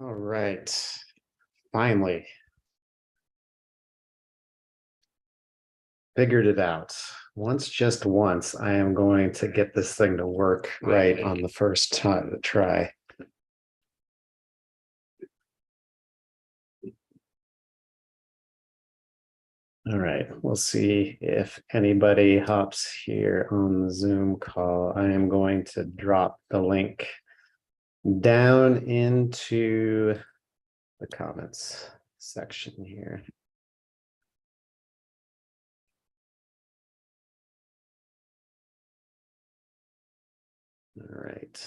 All right. Finally figured it out. Just once, I am going to get this thing to work right on the first time to try. All right, we'll see if anybody hops here on the Zoom call. I am going to drop the link down into the comments section here. All right.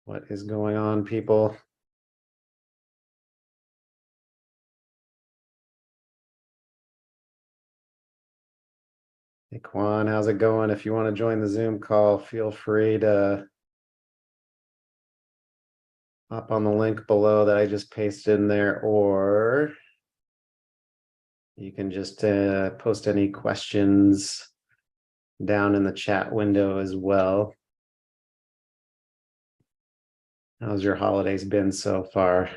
What is going on, people? Hey, Quan, how's it going? If you want to join the Zoom call, feel free to hop on the link below that I just pasted in there, or you can just post any questions down in the chat window as well. How's your holidays been so far?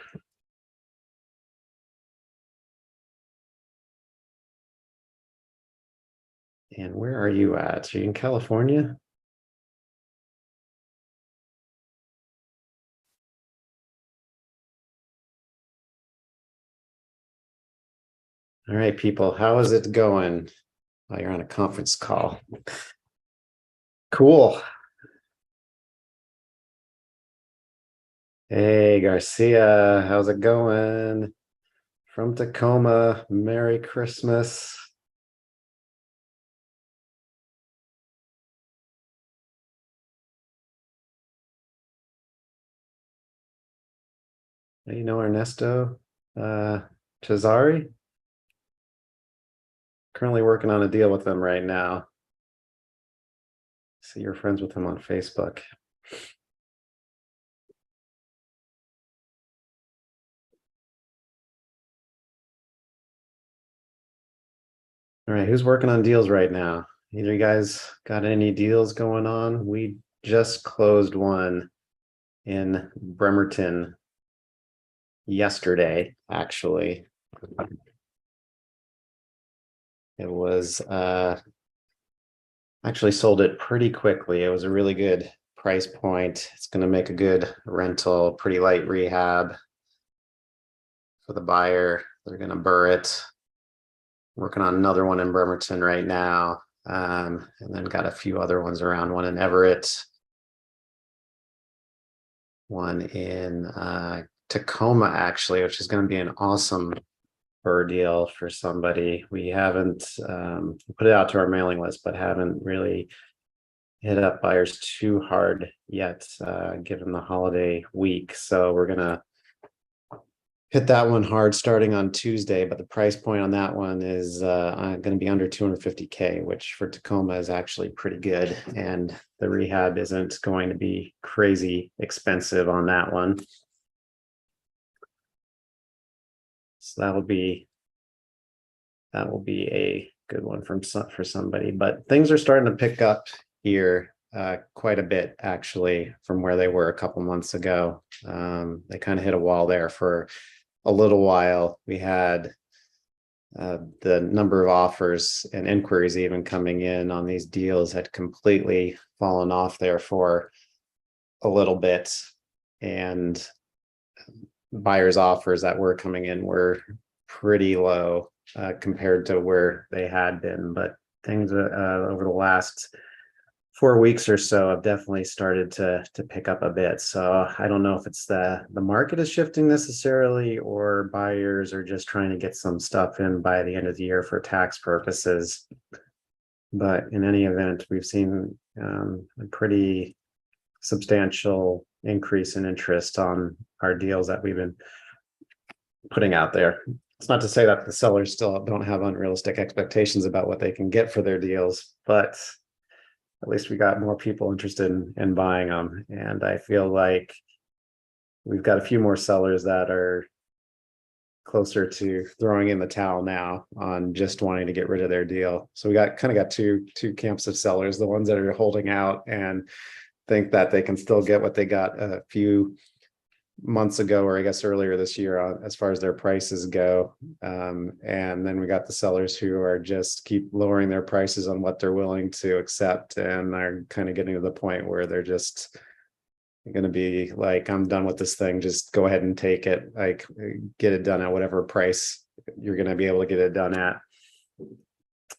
And where are you at? Are you in California? All right, people, how is it going? Oh, you're on a conference call. Cool. Hey, Garcia, how's it going? From Tacoma, Merry Christmas. You know Ernesto Cesari? Currently working on a deal with him right now. See, you're friends with him on Facebook. All right, who's working on deals right now? Either you guys got any deals going on? We just closed one in Bremerton yesterday, actually. It was actually sold it pretty quickly. It was a really good price point. It's going to make a good rental, pretty light rehab for the buyer. They're going to burr it. Working on another one in Bremerton right now. And then got a few other ones around, one in Everett, one in Tacoma, actually, which is going to be an awesome burr deal for somebody. We haven't put it out to our mailing list, but haven't really hit up buyers too hard yet, given the holiday week. So we're going to hit that one hard starting on Tuesday, but the price point on that one is going to be under 250K, which for Tacoma is actually pretty good. And the rehab isn't going to be crazy expensive on that one. So that will be a good one for somebody. But things are starting to pick up here quite a bit, actually, from where they were a couple months ago. They kind of hit a wall there for a little while. We had the number of offers and inquiries even coming in on these deals had completely fallen off there for a little bit, and buyers' offers that were coming in were pretty low compared to where they had been. But things over the last 4 weeks or so have definitely started to pick up a bit. So I don't know if it's the market is shifting necessarily, or buyers are just trying to get some stuff in by the end of the year for tax purposes. But in any event, we've seen a pretty substantial increase in interest on our deals that we've been putting out there. It's not to say that the sellers still don't have unrealistic expectations about what they can get for their deals, but at least we got more people interested in buying them. And I feel like we've got a few more sellers that are closer to throwing in the towel now on just wanting to get rid of their deal. So we got two camps of sellers, the ones that are holding out and think that they can still get what they got a few months ago, or I guess earlier this year, as far as their prices go. And then we got the sellers who are just keep lowering their prices on what they're willing to accept, and are kind of getting to the point where they're just going to be like, I'm done with this thing. Just go ahead and take it. Like, get it done at whatever price you're going to be able to get it done at.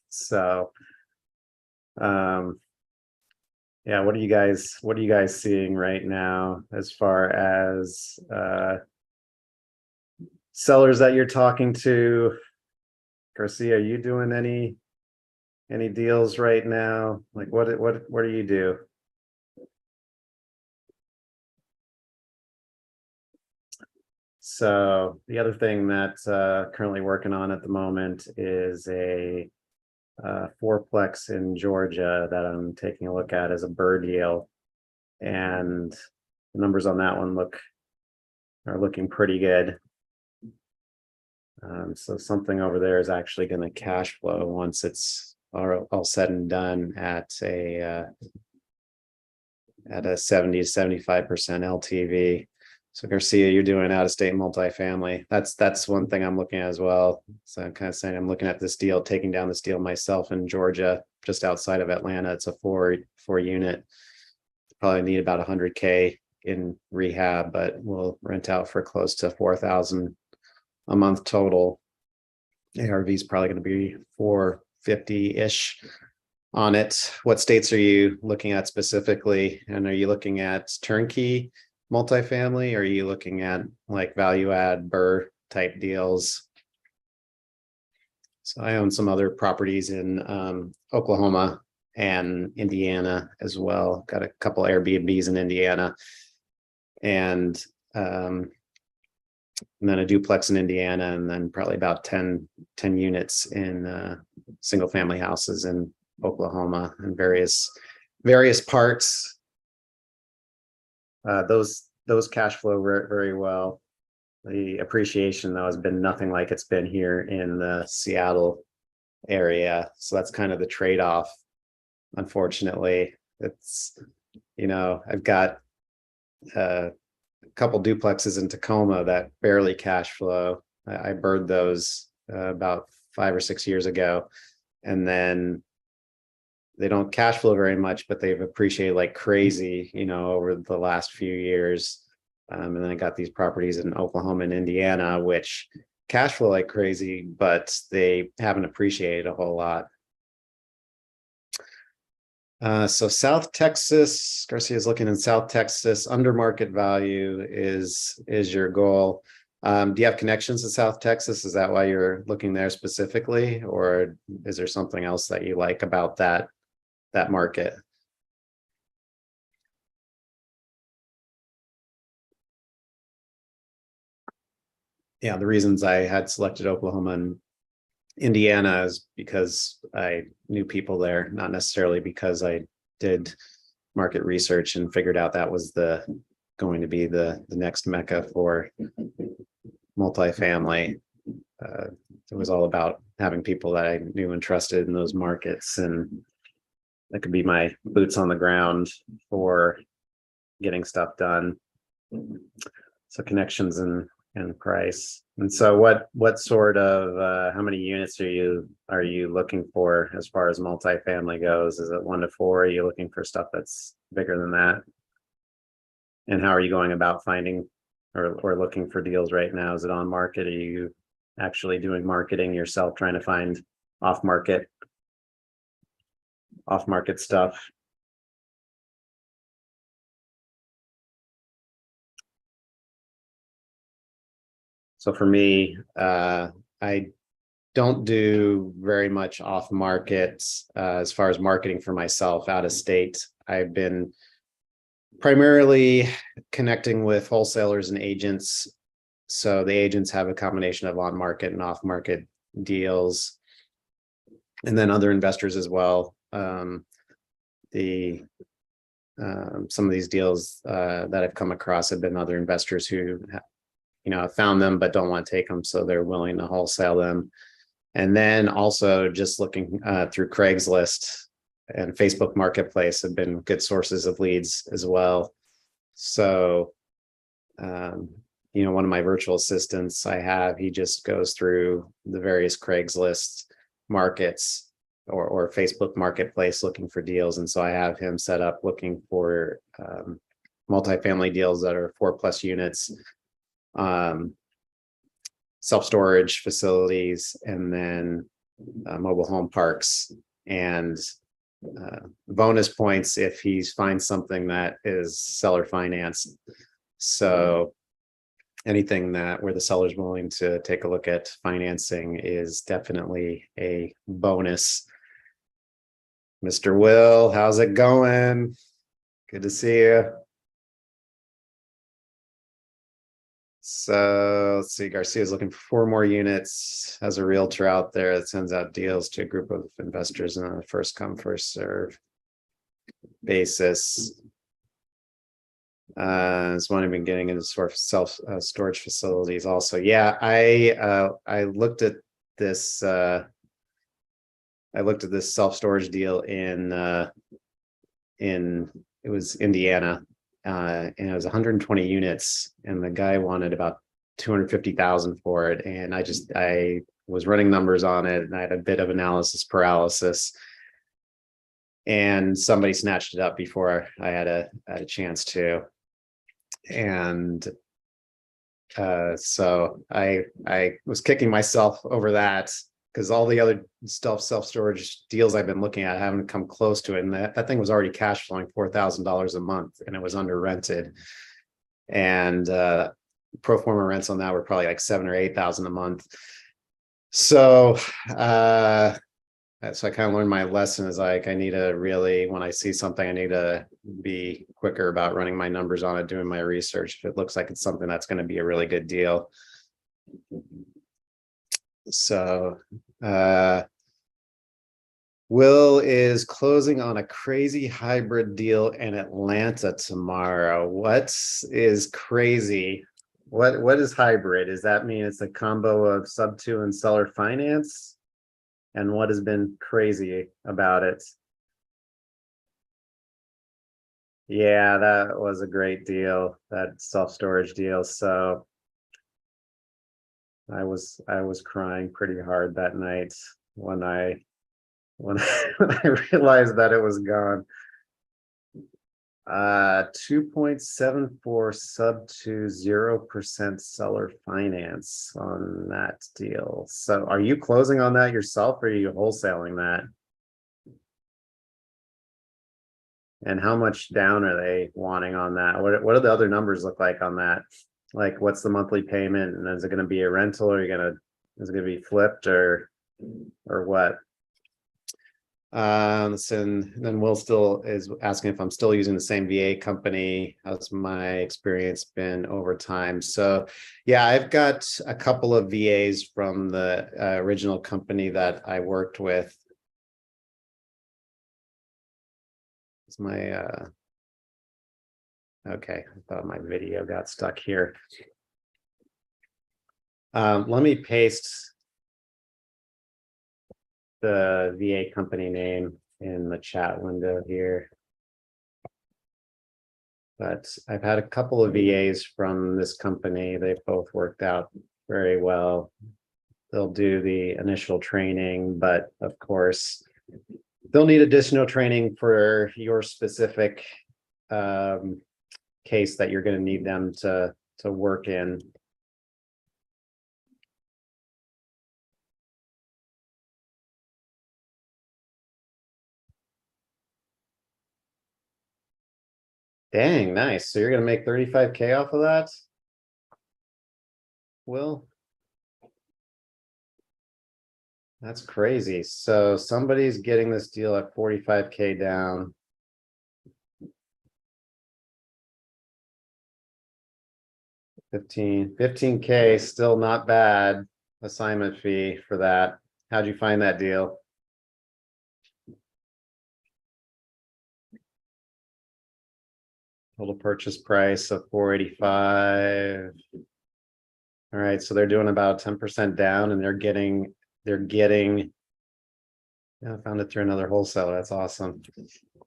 So, yeah, what are you guys seeing right now as far as sellers that you're talking to? Garcia, are you doing any deals right now? Like, what do you do? So the other thing that currently working on at the moment is a fourplex in Georgia that I'm taking a look at as a bird deal, and the numbers on that one are looking pretty good. So something over there is actually going to cash flow once it's all said and done at a 70 to 75% LTV. So Garcia, you're doing out-of-state multifamily. That's one thing I'm looking at as well. So I'm kind of saying I'm looking at this deal, taking down this deal myself in Georgia, just outside of Atlanta. It's a four unit. Probably need about 100K in rehab, but we'll rent out for close to 4,000 a month total. ARV is probably going to be 450-ish on it. What states are you looking at specifically? And are you looking at turnkey multifamily, or are you looking at like value add BRRRR type deals? So I own some other properties in Oklahoma and Indiana as well. Got a couple Airbnbs in Indiana, and then a duplex in Indiana, and then probably about 10 units in single family houses in Oklahoma, and various parts. Those cash flow very well. The appreciation, though, has been nothing like it's been here in the Seattle area. So that's kind of the trade-off. Unfortunately, it's, I've got a couple duplexes in Tacoma that barely cash flow. I bird those about 5 or 6 years ago, and then they don't cash flow very much, but they've appreciated like crazy, over the last few years. And then I got these properties in Oklahoma and Indiana, which cash flow like crazy, but they haven't appreciated a whole lot. So South Texas, Garcia is looking in South Texas. Under market value is your goal. Do you have connections to South Texas? Is that why you're looking there specifically, or is there something else that you like about that market? Yeah, the reasons I had selected Oklahoma and Indiana is because I knew people there, not necessarily because I did market research and figured out that was going to be the next mecca for multifamily. It was all about having people that I knew and trusted in those markets, and that could be my boots on the ground for getting stuff done. So connections and price. And so what sort of how many units are you looking for as far as multifamily goes? Is it 1 to 4? Are you looking for stuff that's bigger than that? And how are you going about finding or looking for deals right now? Is it on market? Are you actually doing marketing yourself, trying to find off market stuff? So for me, I don't do very much off market as far as marketing for myself out of state. I've been primarily connecting with wholesalers and agents. So the agents have a combination of on market and off market deals, and then other investors as well. Some of these deals that I've come across have been other investors who found them but don't want to take them, so they're willing to wholesale them. And then also just looking through Craigslist, and Facebook Marketplace have been good sources of leads as well. So, one of my virtual assistants I have, he just goes through the various Craigslist markets or Facebook Marketplace looking for deals. And so I have him set up looking for multifamily deals that are 4+ units, self-storage facilities, and then mobile home parks, and bonus points if he finds something that is seller financed. So anything that where the seller is willing to take a look at financing is definitely a bonus. Mr. Will, how's it going? Good to see you. So let's see, Garcia's looking for 4 more units as a realtor out there that sends out deals to a group of investors on a first come, first serve basis. It's one I've been getting into sort of self storage facilities also. Yeah, I looked at this. I looked at this self-storage deal in it was Indiana, and it was 120 units, and the guy wanted about 250,000 for it, and I was running numbers on it, and I had a bit of analysis paralysis, and somebody snatched it up before I had a chance to. And so I was kicking myself over that, because all the other self-storage deals I've been looking at haven't come close to it. And that thing was already cash flowing $4,000 a month, and it was under rented. And pro forma rents on that were probably like $7,000 or $8,000 a month. So so I kind of learned my lesson is like, I need to really, when I see something, I need to be quicker about running my numbers on it, doing my research. If it looks like it's something that's going to be a really good deal. So Will is closing on a crazy hybrid deal in Atlanta tomorrow. What is crazy? What is hybrid? Does that mean it's a combo of sub-2 and seller finance? And what has been crazy about it? Yeah, that was a great deal, that self-storage deal. So I was crying pretty hard that night when I when I realized that it was gone. 2.74 sub-2, 0% seller finance on that deal. So are you closing on that yourself, or are you wholesaling that? And how much down are they wanting on that? What do the other numbers look like on that? Like, what's the monthly payment, and is it going to be a rental, or is it going to be flipped, or what? So then Will still is asking if I'm still using the same VA company. How's my experience been over time? So yeah, I've got a couple of VAs from the original company that I worked with. It's my okay, I thought my video got stuck here. Let me paste the VA company name in the chat window here. But I've had a couple of VAs from this company. They've both worked out very well. They'll do the initial training, but of course, they'll need additional training for your specific case that you're going to need them to work in. Dang, nice. So you're going to make 35K off of that? Will? That's crazy. So somebody's getting this deal at 45K down. $15K, still not bad assignment fee for that. How'd you find that deal? Total purchase price of 485. All right, so they're doing about 10% down, and they're getting Yeah, I found it through another wholesaler. That's awesome.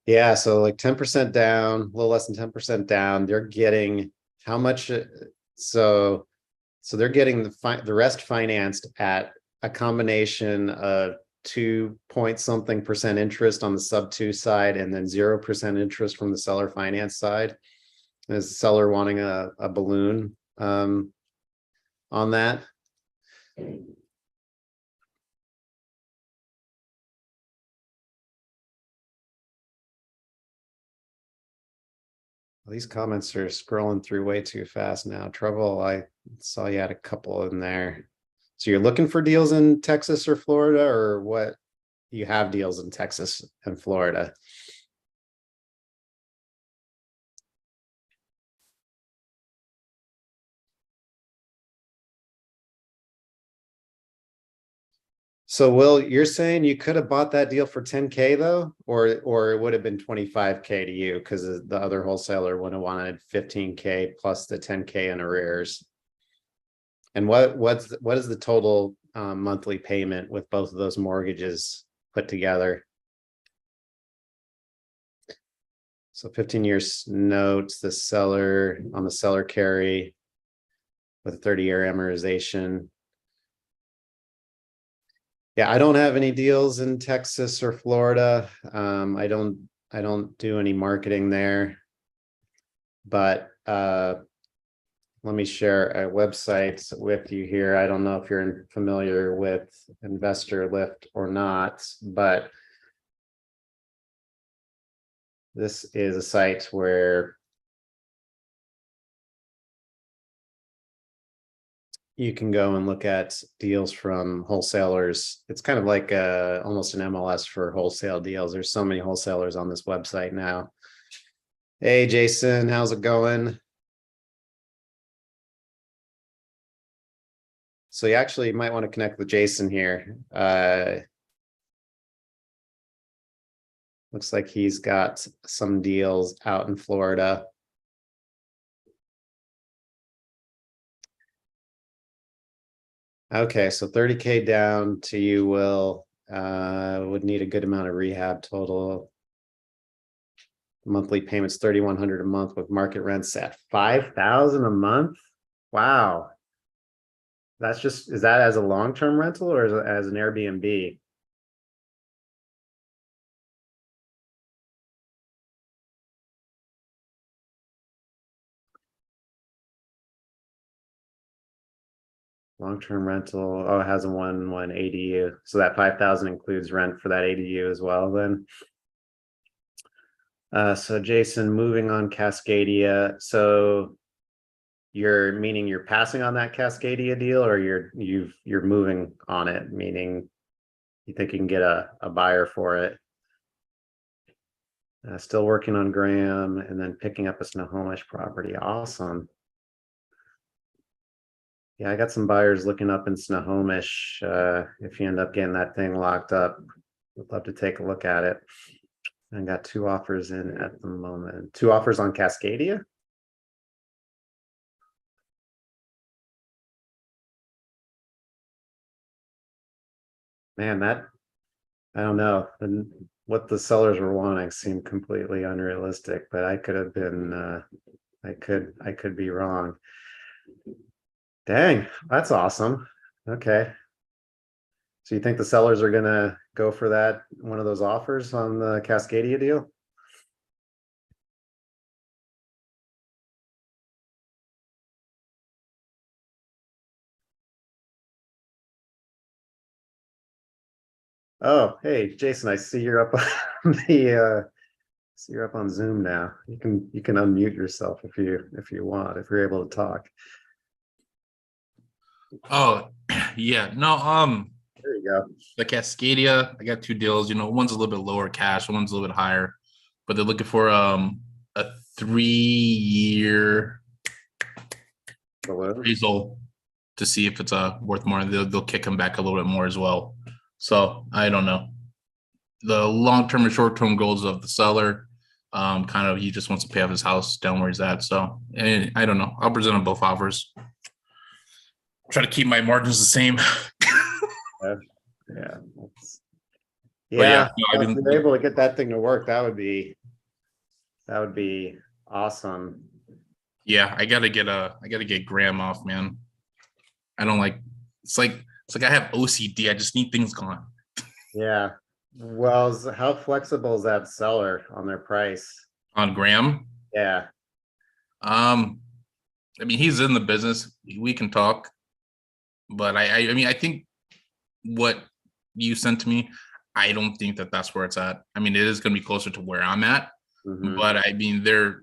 Yeah, so like 10% down, a little less than 10% down. They're getting how much? So they're getting the rest financed at a combination of 2 point something percent interest on the sub two side and then 0% interest from the seller finance side. Is the seller wanting a balloon on that? These comments are scrolling through way too fast now. Trouble, I saw you had a couple in there. So you're looking for deals in Texas or Florida, or what? You have deals in Texas and Florida. So Will, you're saying you could have bought that deal for 10K though, or it would have been 25K to you because the other wholesaler would have wanted 15K plus the 10K in arrears. And what is the total monthly payment with both of those mortgages put together? So 15 years notes, the seller on the seller carry with a 30-year amortization. Yeah, I don't have any deals in Texas or Florida. I don't do any marketing there. But let me share a website with you here. I don't know if you're familiar with Investor Lift or not, but this is a site where you can go and look at deals from wholesalers. It's kind of like almost an MLS for wholesale deals. There's so many wholesalers on this website now. Hey, Jason, how's it going? So you actually might want to connect with Jason here. Looks like he's got some deals out in Florida. Okay, so 30K down to you, Will. Would need a good amount of rehab total. Monthly payments 3,100 a month with market rents at 5,000 a month. Wow. That's just, is that as a long-term rental or as an Airbnb? Long-term rental. Oh, it has a one ADU. So that 5,000 includes rent for that ADU as well then. So Jason, moving on Cascadia. So you're meaning you're passing on that Cascadia deal, or you're moving on it, meaning you think you can get a buyer for it. Still working on Graham and then picking up a Snohomish property. Awesome. Yeah, I got some buyers looking up in Snohomish. If you end up getting that thing locked up, would love to take a look at it. I got 2 offers in at the moment. 2 offers on Cascadia. Man, that I don't know. And what the sellers were wanting seemed completely unrealistic, but I could have been I could be wrong. Dang, that's awesome. Okay. So you think the sellers are gonna go for that one of those offers on the Cascadia deal? Oh, hey, Jason, I see you're up on see you're up on Zoom now. You can unmute yourself if you want, if you're able to talk. Oh, yeah. No, There you go. the Cascadia, I got 2 deals. One's a little bit lower cash, one's a little bit higher, but they're looking for a 3-year Hello. appraisal to see if it's worth more. They'll kick them back a little bit more as well. So I don't know. The long-term and short-term goals of the seller, kind of he just wants to pay off his house down where he's at. So I don't know. I'll present them both offers. Try to keep my margins the same. Yeah. But yeah, Yeah, no, I well, if mean, you're able to get that thing to work, that would be awesome. yeah, I gotta get Graham off, man. I don't like. It's like I have OCD. I just need things gone. Yeah. Well, how flexible is that seller on their price? On Graham, Yeah. um, I mean, he's in the business. We can talk, but I mean, I think what you sent to me, I don't think that that's where it's at. I mean, it is going to be closer to where I'm at, Hmm. but I mean, there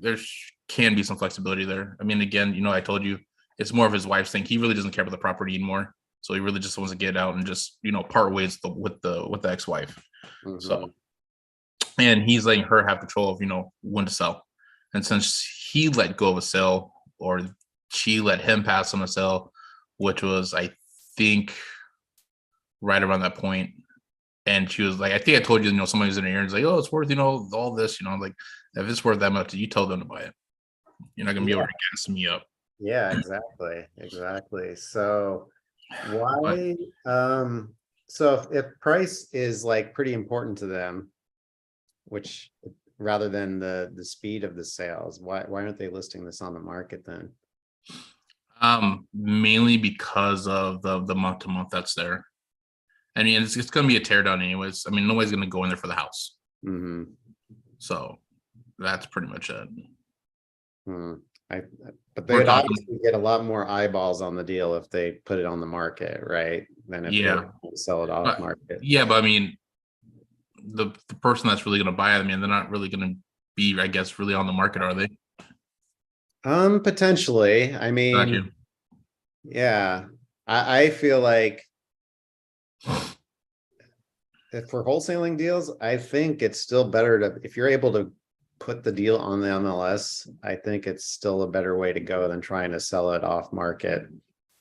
can be some flexibility there. I mean, again, you know, I told you it's more of his wife's thing. He really doesn't care about the property anymore, so he really just wants to get out and just part ways with the ex-wife. So, Hmm. and he's letting her have control of when to sell. And since he let go of a sale, or she let him pass on a sale, which was I think right around that point. And she was like, I think I told you, somebody was in her ear and was like, oh, it's worth, all this, like if it's worth that much, you tell them to buy it. You're not gonna be able Yeah. to gas me up. Yeah, exactly. Exactly. So But why, so if price is like pretty important to them, which rather than the speed of the sales, why aren't they listing this on the market then? mainly because of the month to month that's there. I mean, it's gonna be a teardown anyways. I mean, nobody's gonna go in there for the house. Hmm. So that's pretty much it. Hmm. I, but We're they'd talking, obviously get a lot more eyeballs on the deal if they put it on the market, right? Than if they yeah. were to sell it off But market. yeah, but I mean, the person that's really gonna buy it, I mean, they're not really gonna be, I guess, really on the market, are they? Potentially. I Got mean, you. yeah, I feel like if for wholesaling deals, I think it's still better to, if you're able to put the deal on the MLS, I think it's still a better way to go than trying to sell it off market.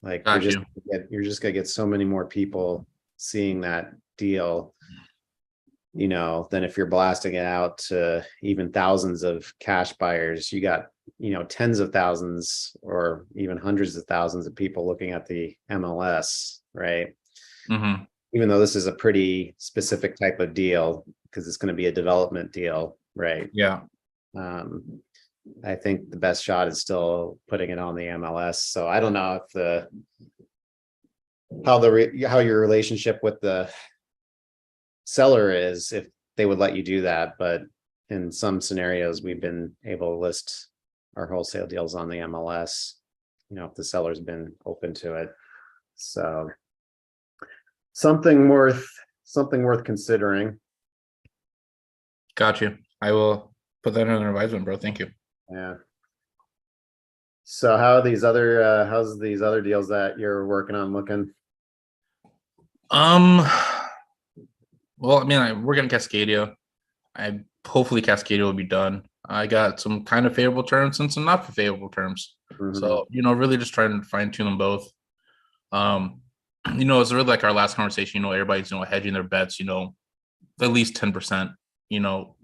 Like Got you. you're just gonna get so many more people seeing that deal, than if you're blasting it out to even thousands of cash buyers. You got, tens of thousands or even hundreds of thousands of people looking at the MLS, right? Hmm. Even though this is a pretty specific type of deal because it's going to be a development deal, right? Yeah. Um, I think the best shot is still putting it on the MLS. So I don't know if how your relationship with the seller is, if they would let you do that, but in some scenarios we've been able to list our wholesale deals on the MLS, if the seller's been open to it. So something worth something worth considering. Got you. I will put that in an advisement, bro. Thank you. Yeah. So how's these other deals that you're working on looking? Um, well, I mean, we're gonna Cascadia. I hopefully Cascadia will be done. I got some kind of favorable terms and some not favorable terms. Mhm. So, really just trying to fine tune them both. Um, it's really like our last conversation, everybody's, hedging their bets, at least 10%, you know,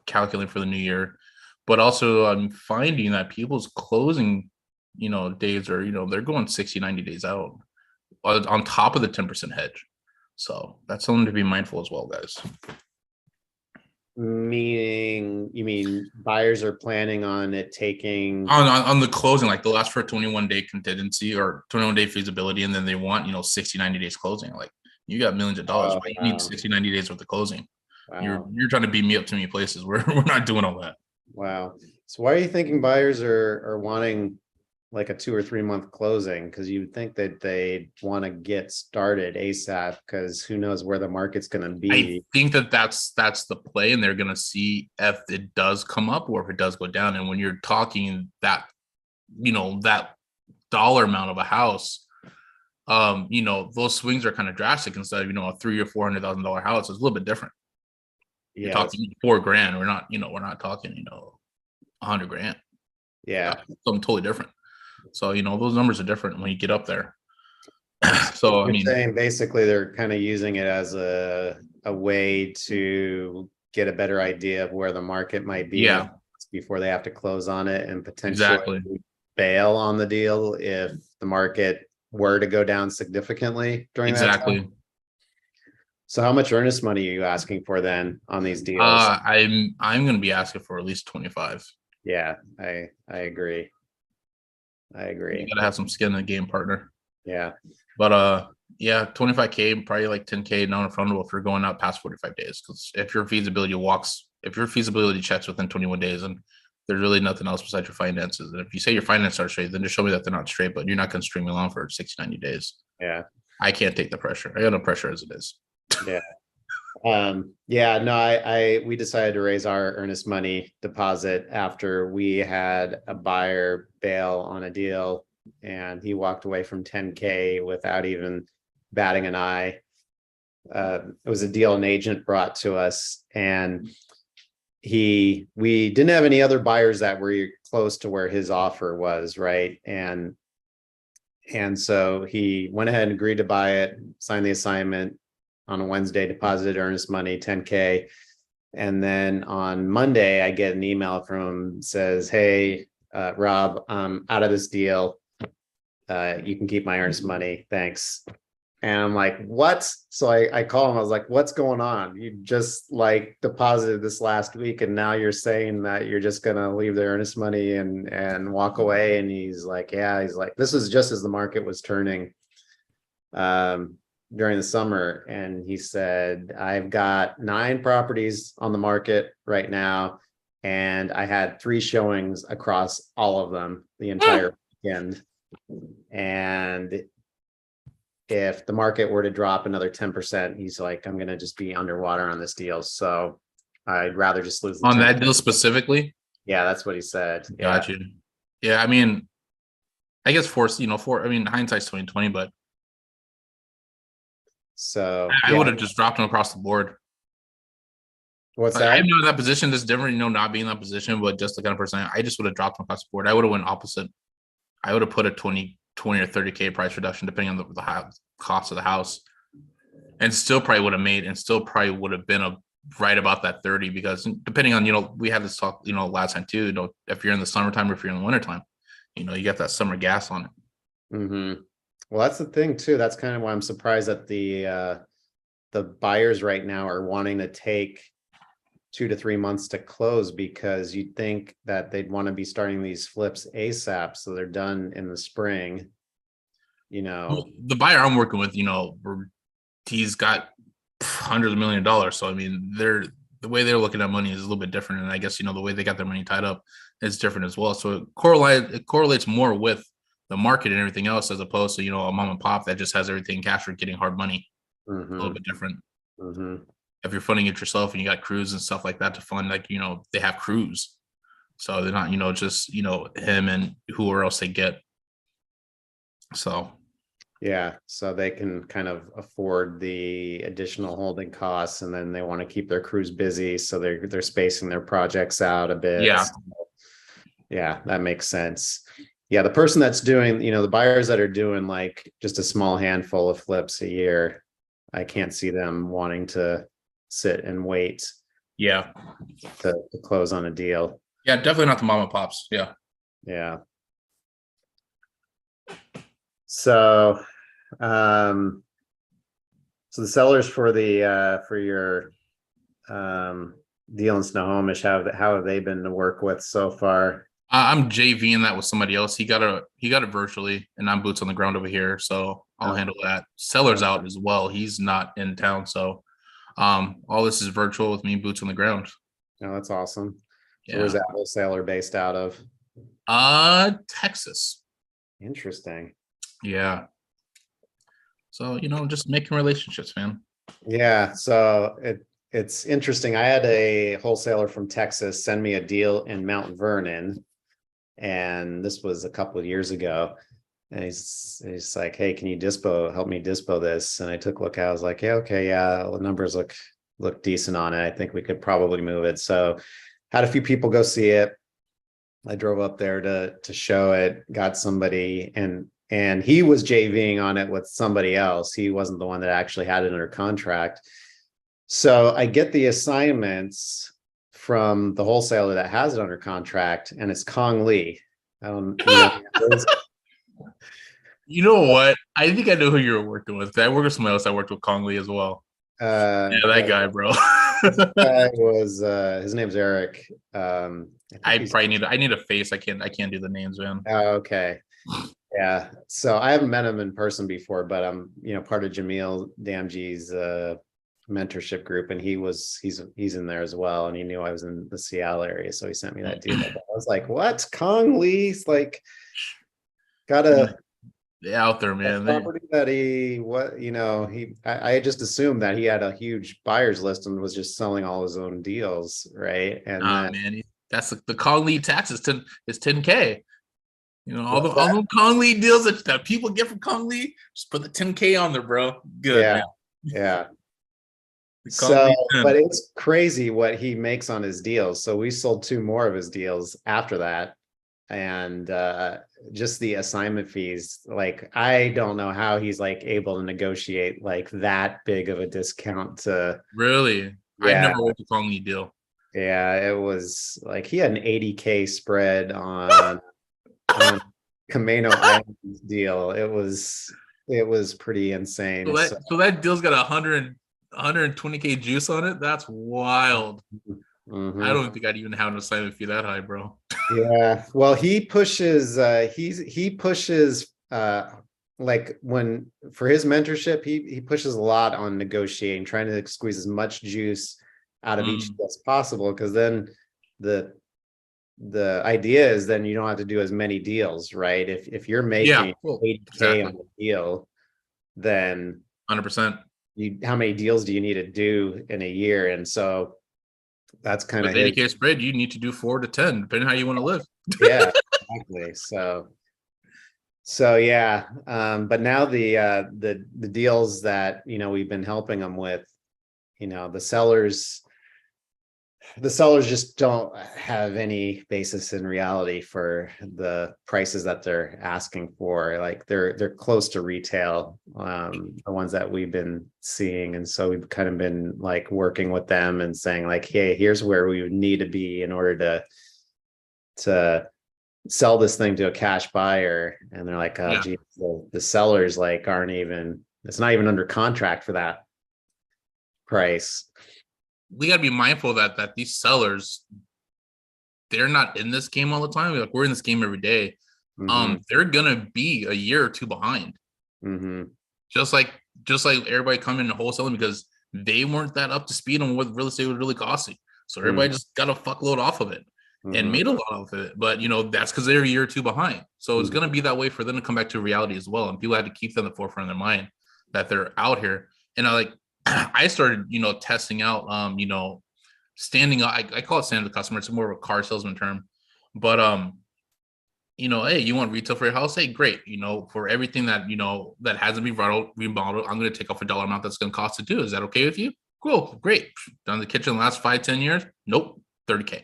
calculating for the new year. But also I'm finding that people's closing, days are, they're going 60, 90 days out on top of the 10% hedge. So that's something to be mindful as well, guys. Meaning, you mean buyers are planning on it taking? On the closing, like they'll ask for a 21-day contingency or 21-day feasibility, and then they want 60, 90 days closing. Like, you got millions of dollars, Oh, but you need wow. 60, 90 days worth of closing. You're Wow. you're trying to beat me up to many places. We're not doing all that. Wow. So why are you thinking buyers are wanting like a 2 or 3 month closing? Because you would think that they want to get started ASAP because who knows where the market's going to I be. think that's the play, and they're gonna see if it does come up or if it does go down. And when you're talking that dollar amount of a house, those swings are kind of drastic. Instead of a $300,000 or $400,000 house, it's a little bit different. You're Yeah. talking 4 grand. We're not talking 100 grand. Yeah. Something totally different. So those numbers are different when you get up there. So I You're mean, saying basically they're kind of using it as a way to get a better idea of where the market might be in yeah, before they have to close on it and potentially exactly, bail on the deal if the market were to go down significantly during that time. exactly. So how much earnest money are you asking for then on these deals? I'm gonna be asking for at least 25. Yeah, I agree. I You agree. gotta have some skin in the game, partner. Yeah. But yeah, 25K, probably like 10K non-refundable if you're going out past 45 days. Because if your feasibility checks within 21 days, and there's really nothing else besides your finances. And if you say your finances are straight, then just show me that they're not straight, but you're not going to string me along for 60, 90 days. Yeah. I can't take the pressure. I got no pressure as it is. Yeah. Yeah, no, we decided to raise our earnest money deposit after we had a buyer bail on a deal and he walked away from 10K without even batting an eye. It was a deal an agent brought to us, and we didn't have any other buyers that were close to where his offer was, right? And so he went ahead and agreed to buy it, signed the assignment on a Wednesday, deposited earnest money, 10K. And then on Monday, I get an email from him, says, hey, Rob, I'm out of this deal. You can keep my earnest money. Thanks. And I'm like, what? So I call him. I was like, what's going on? You just like deposited this last week, and now you're saying that you're just gonna leave the earnest money and walk away. And he's like, yeah. He's like, this is just as the market was turning during the summer. And he said, I've got 9 properties on the market right now, and I had 3 showings across all of them the entire weekend. And if the market were to drop another 10%, he's like, I'm going to just be underwater on this deal. So I'd rather just lose the On 10%. that deal specifically? Yeah, that's what he said. Got you. Yeah, I mean, I guess hindsight's 2020, but so I would have just dropped him across the board. What's Like, that? I'm not in that position. That's different, not being in that position, but just the kind of person I just would have dropped him across the board. I would have went opposite. I would have put a 20 or 30K price reduction depending on the cost of the house, and still probably would have been right about that 30, because depending on, we had this talk, last time too, if you're in the summertime or if you're in the wintertime, you got that summer gas on it. Mm-hmm. Well, that's the thing too. That's kind of why I'm surprised that the buyers right now are wanting to take 2 to 3 months to close, because you'd think that they'd want to be starting these flips ASAP so they're done in the spring. The buyer I'm working with, he's got hundreds of $millions of dollars. So I mean, the way they're looking at money is a little bit different, and I guess the way they got their money tied up is different as well. So it correlates more with the market and everything else, as opposed to a mom and pop that just has everything cash for getting hard money. Mm-hmm. A little bit different. Mm-hmm. If you're funding it yourself and you got crews and stuff like that to fund, they have crews, so they're not just him and whoever else they get. So yeah, so they can kind of afford the additional holding costs, and then they want to keep their crews busy, so they're spacing their projects out a bit. Yeah. So, yeah, that makes sense. Yeah, the person that's doing, the buyers that are doing like just a small handful of flips a year, I can't see them wanting to sit and wait yeah, to close on a deal. yeah, definitely not the mom and pops. Yeah. So the sellers for your deal in Snohomish, how have they been to work with so far? I'm JVing that with somebody else. He got it virtually, and I'm boots on the ground over here, so I'll handle that. Seller's out as well. He's not in town, so all this is virtual with me, boots on the ground. Oh, that's awesome. So Yeah. where's that wholesaler based out of? Texas. Interesting. Yeah. So just making relationships, man. Yeah. So it's interesting. I had a wholesaler from Texas send me a deal in Mount Vernon, and this was a couple of years ago. And he's like, hey, can you help me dispo this? And I took a look. I was like, yeah, okay, yeah, the numbers look decent on it. I think we could probably move it. So had a few people go see it. I drove up there to show it, got somebody, and he was JVing on it with somebody else. He wasn't the one that actually had it under contract. So I get the assignments from the wholesaler that has it under contract, and it's Kong Lee. You know what? I think I know who you were working with. I work with somebody else. I worked with Kong Lee as well. Yeah, that guy, bro. Guy was his name's Eric. I think I he's probably need I need a face. I can't do the names, man. okay. Yeah. So I haven't met him in person before, but I'm, part of Jamil Damji's mentorship group, and he's in there as well. And he knew I was in the Seattle area, so he sent me that deal. But I was like, what? Kong Lee's like got a They're out there, man. property that I just assumed that he had a huge buyer's list and was just selling all his own deals, right? And then Man, that's the Kong Lee tax is 10K. what's all the Kong Lee deals that people get from Kong Lee, just put the 10K on there, bro. Good, yeah, man. yeah. So, But it's crazy what he makes on his deals. So we sold 2 more of his deals after that. And just the assignment fees, like, I don't know how he's like able to negotiate like that big of a discount to. really, I Yeah, never worked a Kong Lee deal. yeah, it was like he had an 80K spread on Camino Islands deal. It was pretty insane. So that deal's got 120K juice on it. That's wild. Mhm. I don't think I'd even have an assignment fee that high, bro. Yeah, well, he pushes he pushes like when for his mentorship, he pushes a lot on negotiating, trying to squeeze as much juice out of each deal as possible, because then the idea is then you don't have to do as many deals, right? If you're making 80K on the deal, then 100%. how many deals do you need to do in a year? And so that's kind With of his 80K spread, you need to do 4 to 10, depending on how you want to live. yeah, exactly. So yeah, but now the deals that we've been helping them with, the sellers just don't have any basis in reality for the prices that they're asking for. Like they're close to retail, the ones that we've been seeing. And so we've kind of been like working with them and saying like, hey, here's where we would need to be in order to sell this thing to a cash buyer. And they're like, oh, geez, the sellers like it's not even under contract for that price. We got to be mindful that these sellers, they're not in this game all the time. Like, we're in this game every day. They're gonna be a year or 2 behind. Just like everybody coming into wholesaling because they weren't that up to speed on what real estate was really costing. So everybody just got a fuckload off of it and made a lot of it. But that's because they're a year or 2 behind. So it's gonna be that way for them to come back to reality as well. And people had to keep that in the forefront of their mind that they're out here. And I started, testing out, standing up. I call it standing the customer. It's more of a car salesman term, but hey, you want retail for your house? Hey, great. For everything that that hasn't been remodeled, I'm going to take off a dollar amount that's going to cost to do. Is that okay with you? Cool, great. Done the kitchen the last 5-10 years? Nope, 30K.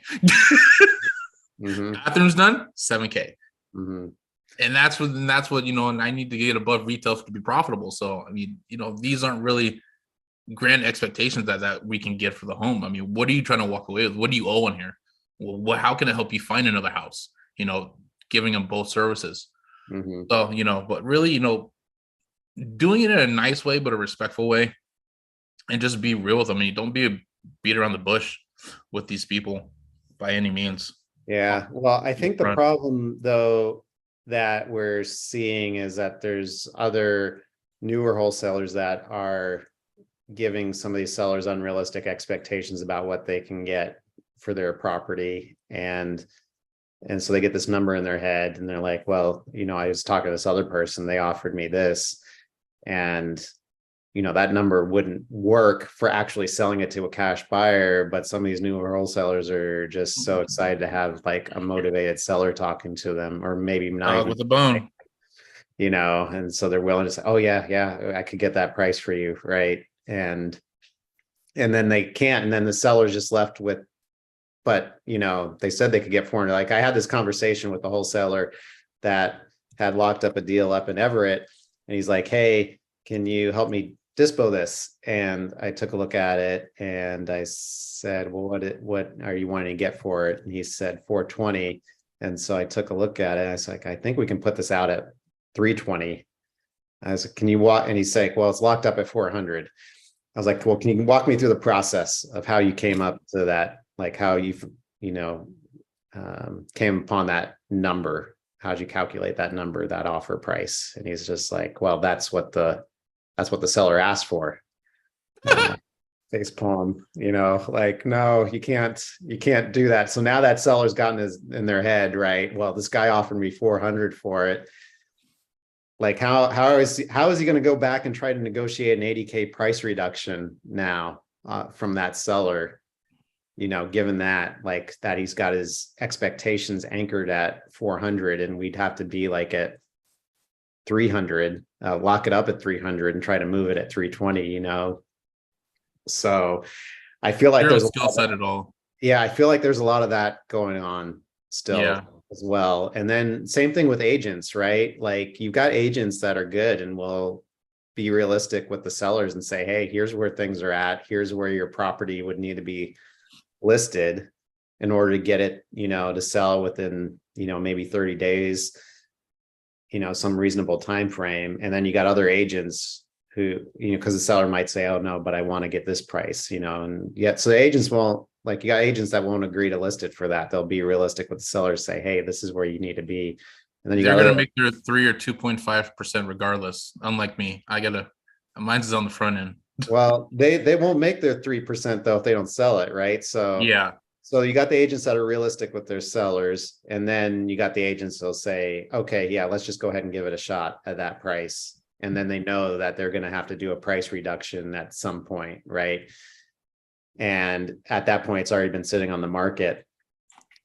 Bathroom's done, 7K. And that's what and I need to get above retail to be profitable. So I mean, these aren't really grand expectations that we can get for the home. I mean, what are you trying to walk away with? What do you owe in here? Well, how can I help you find another house? Giving them both services. So, but really, doing it in a nice way, but a respectful way, and just be real with them. I mean, don't be a beat around the bush with these people by any means. Yeah. Well, I think the problem though that we're seeing is that there's other newer wholesalers that are giving some of these sellers unrealistic expectations about what they can get for their property. And so they get this number in their head and they're like, well, I was talking to this other person, they offered me this, and that number wouldn't work for actually selling it to a cash buyer. But some of these newer wholesalers are just so excited to have like a motivated seller talking to them, or maybe not even with a bone, and so they're willing to say, oh yeah, I could get that price for you, right? And then they can't, and then the seller's just left with, but they said they could get 400. Like I had this conversation with the wholesaler that had locked up a deal up in Everett, and he's like, hey, can you help me dispo this? And I took a look at it and I said, well, what are you wanting to get for it? And he said 420. And so I took a look at it. I was like, I think we can put this out at 320. I was like, can you walk? And he's like, well, it's locked up at 400. I was like, well, can you walk me through the process of how you came up to that, like how you know, came upon that number? How'd you calculate that number, that offer price? And he's just like, well, that's what the seller asked for. Face palm, like, no, you can't do that. So now that seller's gotten in their head, right? Well, this guy offered me 400 for it. Like how is he going to go back and try to negotiate an 80K price reduction now from that seller? Given that that he's got his expectations anchored at 400, and we'd have to be like at 300, lock it up at 300 and try to move it at 320, So I feel like there's a skill set at all. Yeah, I feel like there's a lot of that going on still. Yeah. As well. And then same thing with agents, right? Like you've got agents that are good and will be realistic with the sellers and say, hey, here's where things are at. Here's where your property would need to be listed in order to get it, to sell within, maybe 30 days, some reasonable time frame. And then you got other agents who, because the seller might say, oh no, but I want to get this price, and yet so the agents won't, like you got agents that won't agree to list it for that. They'll be realistic with the sellers, say, hey, this is where you need to be. And then they're gonna make their 3 or 2.5% regardless. Unlike me, mine's is on the front end. Well, they won't make their 3% though if they don't sell it, right? So yeah. So you got the agents that are realistic with their sellers, and then you got the agents that'll say, okay, yeah, let's just go ahead and give it a shot at that price. And then they know that they're going to have to do a price reduction at some point, right? And at that point, it's already been sitting on the market.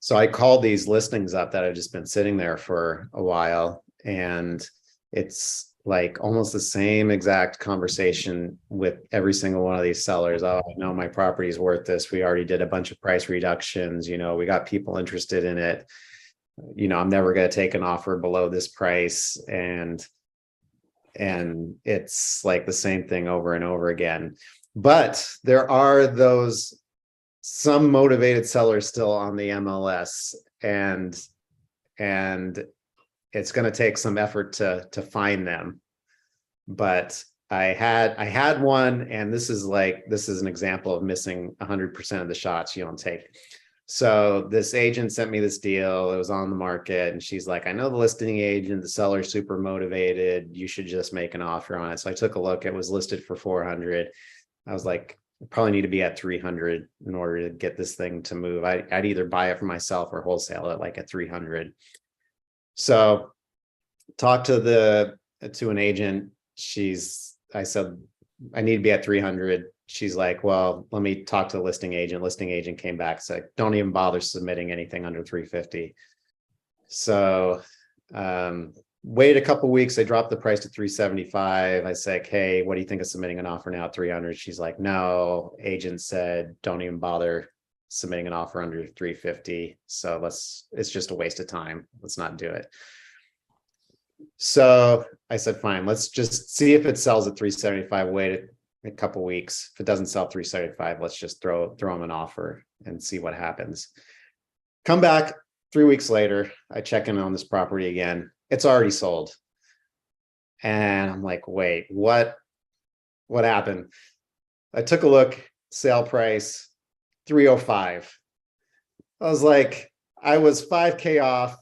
So I called these listings up that have just been sitting there for a while, and it's like almost the same exact conversation with every single one of these sellers. Oh, no, my property is worth this. We already did a bunch of price reductions. We got people interested in it. I'm never going to take an offer below this price. And it's like the same thing over and over again. But there are some motivated sellers still on the MLS, and it's going to take some effort to find them. But I had one, and this is an example of missing 100% of the shots you don't take. So this agent sent me this deal. It was on the market, and she's like, I know the listing agent, the seller's super motivated. You should just make an offer on it. So I took a look. It was listed for 400. I was like, I probably need to be at 300 in order to get this thing to move. I'd either buy it for myself or wholesale it like at 300. So talked to an agent. I said, I need to be at 300. She's like, well, let me talk to the listing agent. Listing agent came back, said, don't even bother submitting anything under 350. So wait a couple weeks. They dropped the price to 375. I said, hey, what do you think of submitting an offer now at 300? She's like, no, agent said, don't even bother submitting an offer under 350. So it's just a waste of time. Let's not do it. So I said, fine, let's just see if it sells at 375. Wait a couple weeks. If it doesn't sell 375, let's just throw them an offer and see what happens. Come back 3 weeks later. I check in on this property again. It's already sold. And I'm like, wait, what happened? I took a look, sale price 305. I was like, I was 5K off.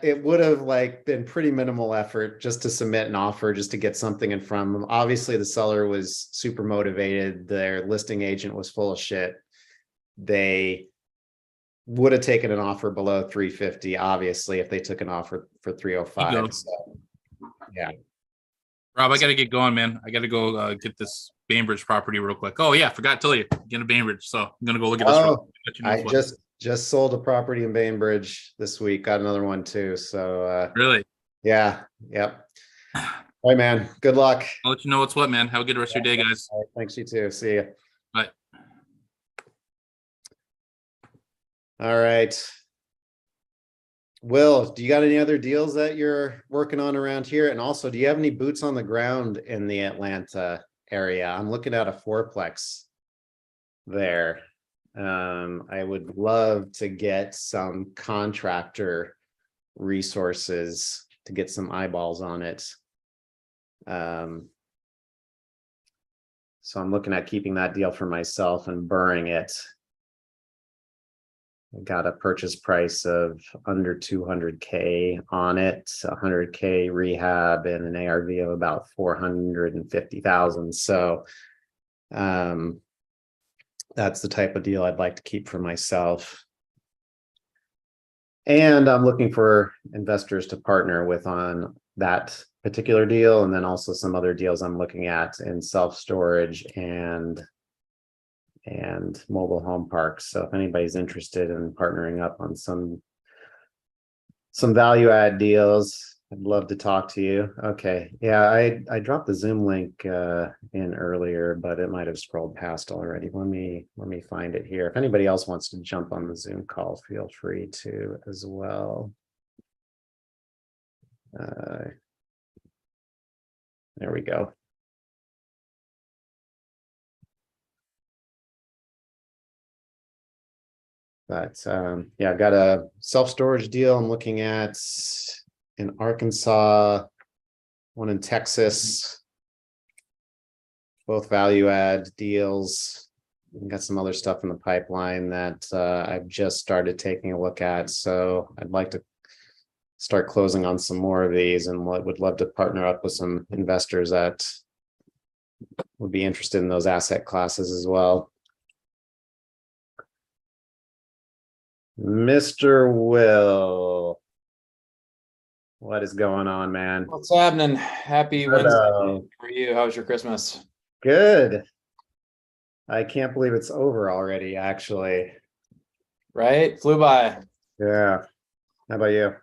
It would have been pretty minimal effort just to submit an offer, just to get something in front of them. Obviously, the seller was super motivated. Their listing agent was full of shit. They would have taken an offer below 350, obviously, if they took an offer for 305. So, yeah. Rob, I got to get going, man. I got to go get this Bainbridge property real quick. Oh, yeah, forgot to tell you. Get a Bainbridge. So I'm going to go look at this. I just sold a property in Bainbridge this week. Got another one too. So really? Yeah. Yep. All right, man. Good luck. I'll let you know what's what, man. Have a good rest of your day, guys. All right, thanks, you too. See you. Bye. All right. Will, do you got any other deals that you're working on around here? And also, do you have any boots on the ground in the Atlanta area? I'm looking at a fourplex there. I would love to get some contractor resources to get some eyeballs on it. So I'm looking at keeping that deal for myself and burring it. I got a purchase price of under 200K on it, 100K rehab and an ARV of about 450,000. So that's the type of deal I'd like to keep for myself. And I'm looking for investors to partner with on that particular deal, and then also some other deals I'm looking at in self-storage and mobile home parks. So if anybody's interested in partnering up on some value add deals, I'd love to talk to you. Okay. Yeah, I dropped the Zoom link in earlier, but it might have scrolled past already. Let me find it here. If anybody else wants to jump on the Zoom call, feel free to as well. There we go. But yeah, I've got a self-storage deal I'm looking at in Arkansas, one in Texas, both value add deals. We've got some other stuff in the pipeline that I've just started taking a look at. So I'd like to start closing on some more of these, and would love to partner up with some investors that would be interested in those asset classes as well. Mr. Will, what is going on, man? What's happening? Happy Wednesday for you. How was your Christmas? Good. I can't believe it's over already, actually. Right? Flew by. Yeah. How about you?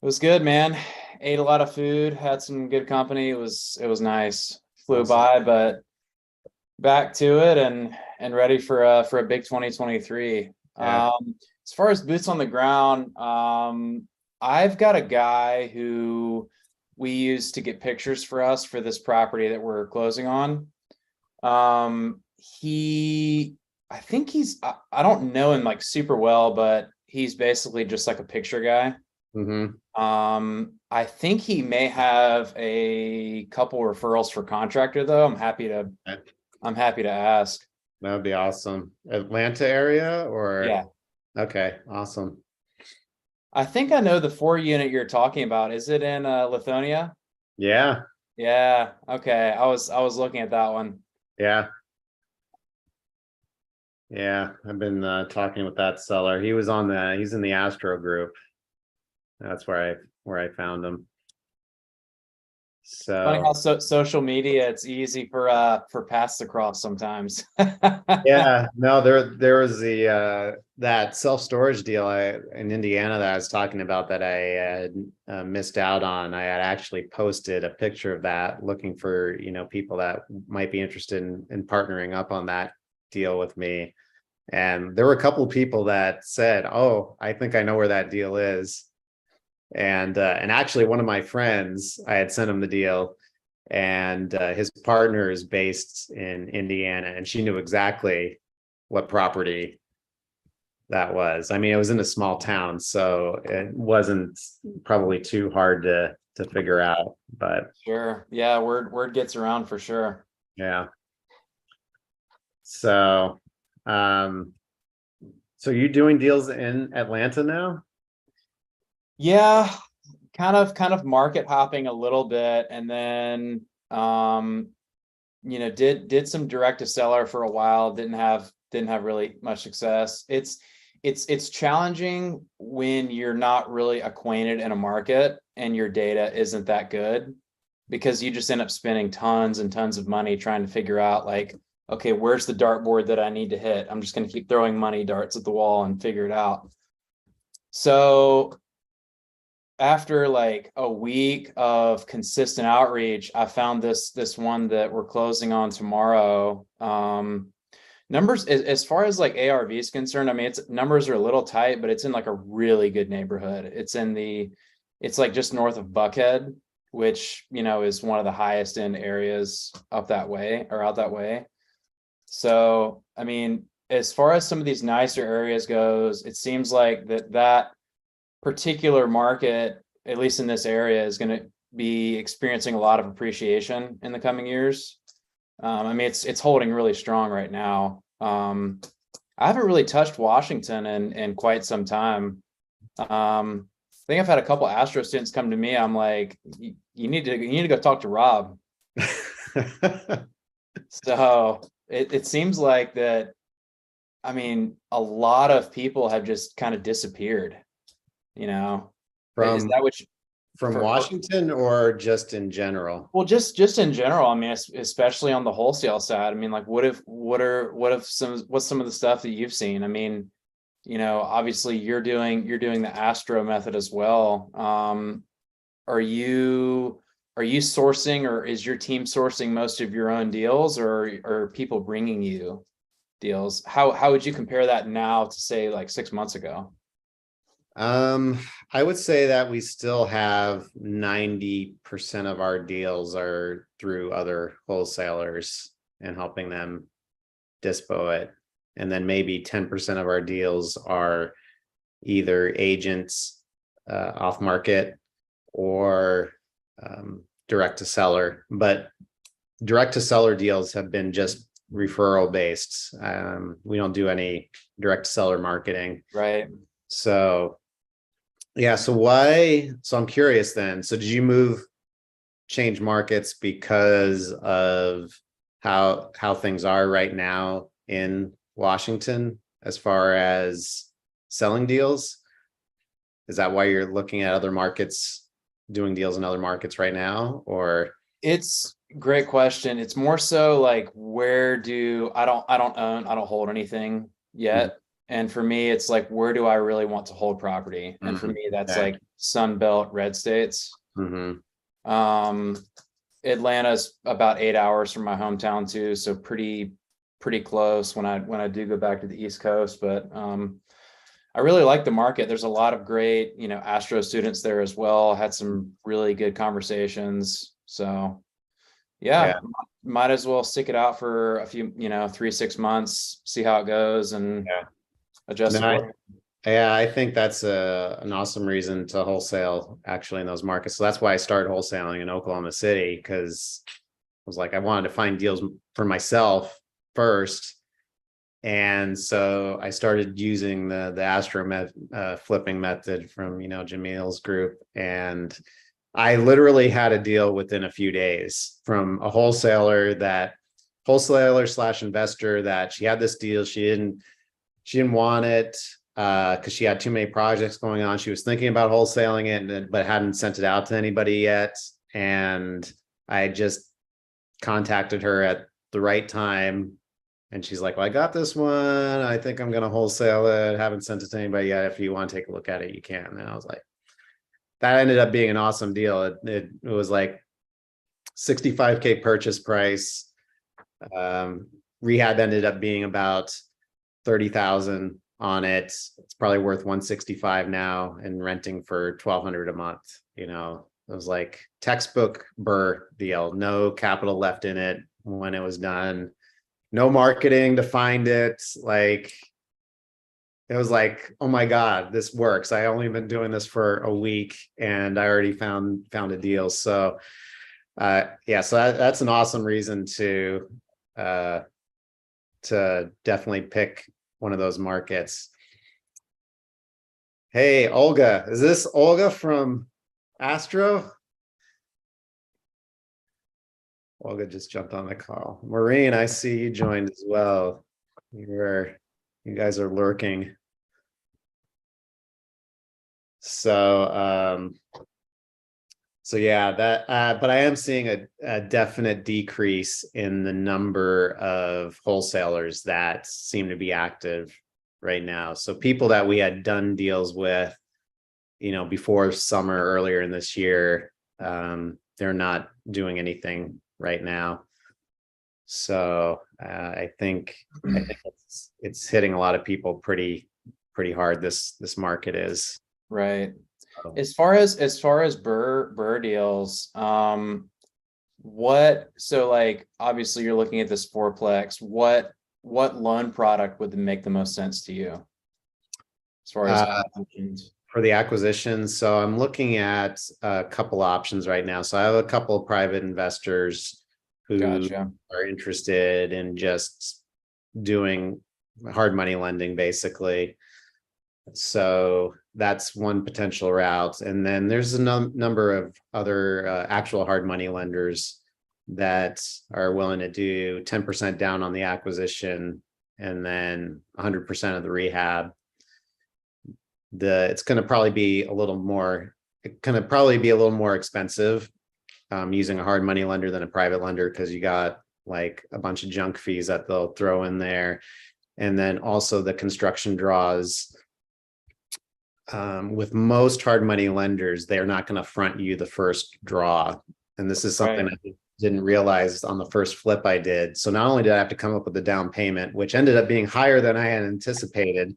It was good, man. Ate a lot of food, had some good company. It was nice. Flew Awesome. by, but back to it and ready for a big 2023. Yeah. As far as boots on the ground, I've got a guy who we use to get pictures for us for this property that we're closing on. I think I don't know him like super well, but he's basically just like a picture guy. I think he may have a couple referrals for contractor though. I'm happy to ask. That would be awesome. Atlanta area or? Yeah. Okay, awesome. I think I know the 4-unit you're talking about. Is it in Lithonia? Yeah. Yeah. Okay. I was looking at that one. Yeah. Yeah, I've been talking with that seller. He's in the Astro group. That's where I found him. Funny how So social media, it's easy for paths across sometimes. yeah, no, there was the that self-storage deal in Indiana that I was talking about that I had missed out on. I had actually posted a picture of that, looking for people that might be interested in partnering up on that deal with me. And there were a couple of people that said, "Oh, I think I know where that deal is." And actually, one of my friends, I had sent him the deal, and his partner is based in Indiana, and she knew exactly what property that was. I mean, it was in a small town, so it wasn't probably too hard to figure out. But Sure. Yeah, word gets around for sure. yeah. So, so you doing deals in Atlanta now? Yeah, kind of market hopping a little bit, and then did some direct to seller for a while. Didn't have really much success. It's challenging when you're not really acquainted in a market and your data isn't that good, because you just end up spending tons and tons of money trying to figure out like, okay, where's the dartboard that I need to hit? I'm just going to keep throwing money darts at the wall and figure it out. So after like a week of consistent outreach, I found this one that we're closing on tomorrow. Numbers as far as like ARV is concerned, I mean, numbers are a little tight, but it's in like a really good neighborhood. It's like just north of Buckhead, which is one of the highest end areas up that way or out that way. So I mean, as far as some of these nicer areas goes, it seems like that particular market, at least in this area, is going to be experiencing a lot of appreciation in the coming years. I mean, it's holding really strong right now. I haven't really touched Washington in quite some time. I think I've had a couple Astro students come to me. I'm like, you need to go talk to Rob. So it seems like that. I mean, a lot of people have just kind of disappeared. You know, is From that what? from For Washington or just in general? well, just in general. I mean, especially on the wholesale side. I mean, like, what's some of the stuff that you've seen? I mean, obviously you're doing the Astro method as well. Are you sourcing, or is your team sourcing most of your own deals, or are people bringing you deals? How would you compare that now to, say, like 6 months ago? I would say that we still have 90% of our deals are through other wholesalers and helping them dispo it. And then maybe 10% of our deals are either agents off market or direct to seller. But direct to seller deals have been just referral based. We don't do any direct to seller marketing. Right. So yeah, so I'm curious then. So did you change markets because of how things are right now in Washington as far as selling deals? Is that why you're looking at other markets, doing deals in other markets right now? Or It's great question. It's more so like, I don't hold anything yet. And for me, it's like, where do I really want to hold property? And for me, that's okay. like Sun Belt red states. Atlanta's about 8 hours from my hometown too, so pretty close when I do go back to the East Coast. But I really like the market. There's a lot of great, Astro students there as well. Had some really good conversations. So yeah, might as well stick it out for a few, 3-6 months, see how it goes, and adjust No, accordingly. yeah, I think that's an awesome reason to wholesale actually in those markets. So that's why I started wholesaling in Oklahoma City, because I was like, I wanted to find deals for myself first. And so I started using the Astro flipping method from, Jamil's group. And I literally had a deal within a few days from a wholesaler slash investor, that she had this deal. She didn't want it because she had too many projects going on. She was thinking about wholesaling it, but hadn't sent it out to anybody yet. And I just contacted her at the right time. And she's like, well, I got this one. I think I'm going to wholesale it. Haven't sent it to anybody yet. If you want to take a look at it, you can. And I was like, that ended up being an awesome deal. It was like $65K purchase price. Rehab ended up being about 30,000 on it. It's probably worth 165 now, and renting for 1,200 a month. It was like textbook BRRRR deal. No capital left in it when it was done. No marketing to find it. Like, it was like, oh my God, this works. I only been doing this for a week and I already found a deal. So yeah, so that's an awesome reason to definitely pick one of those markets. Hey, Olga, is this Olga from Astro? Olga just jumped on the call. Maureen, I see you joined as well. You guys are lurking. So yeah, but I am seeing a definite decrease in the number of wholesalers that seem to be active right now. So people that we had done deals with, before summer earlier in this year, they're not doing anything right now. So I think it's hitting a lot of people pretty hard. This market is. Right. As far as BRRRR deals, so like, obviously you're looking at this fourplex. What loan product would make the most sense to you as far as acquisitions? For the acquisitions? So I'm looking at a couple options right now. So I have a couple of private investors who Gotcha. are interested in just doing hard money lending, basically. So that's one potential route. And then there's a number of other actual hard money lenders that are willing to do 10% down on the acquisition and then 100% of the rehab. It's going to probably be a little more, expensive using a hard money lender than a private lender, because you got like a bunch of junk fees that they'll throw in there. And then also the construction draws. With most hard money lenders, they're not going to front you the first draw. And this is something Right. I didn't realize on the first flip I did. So not only did I have to come up with the down payment, which ended up being higher than I had anticipated,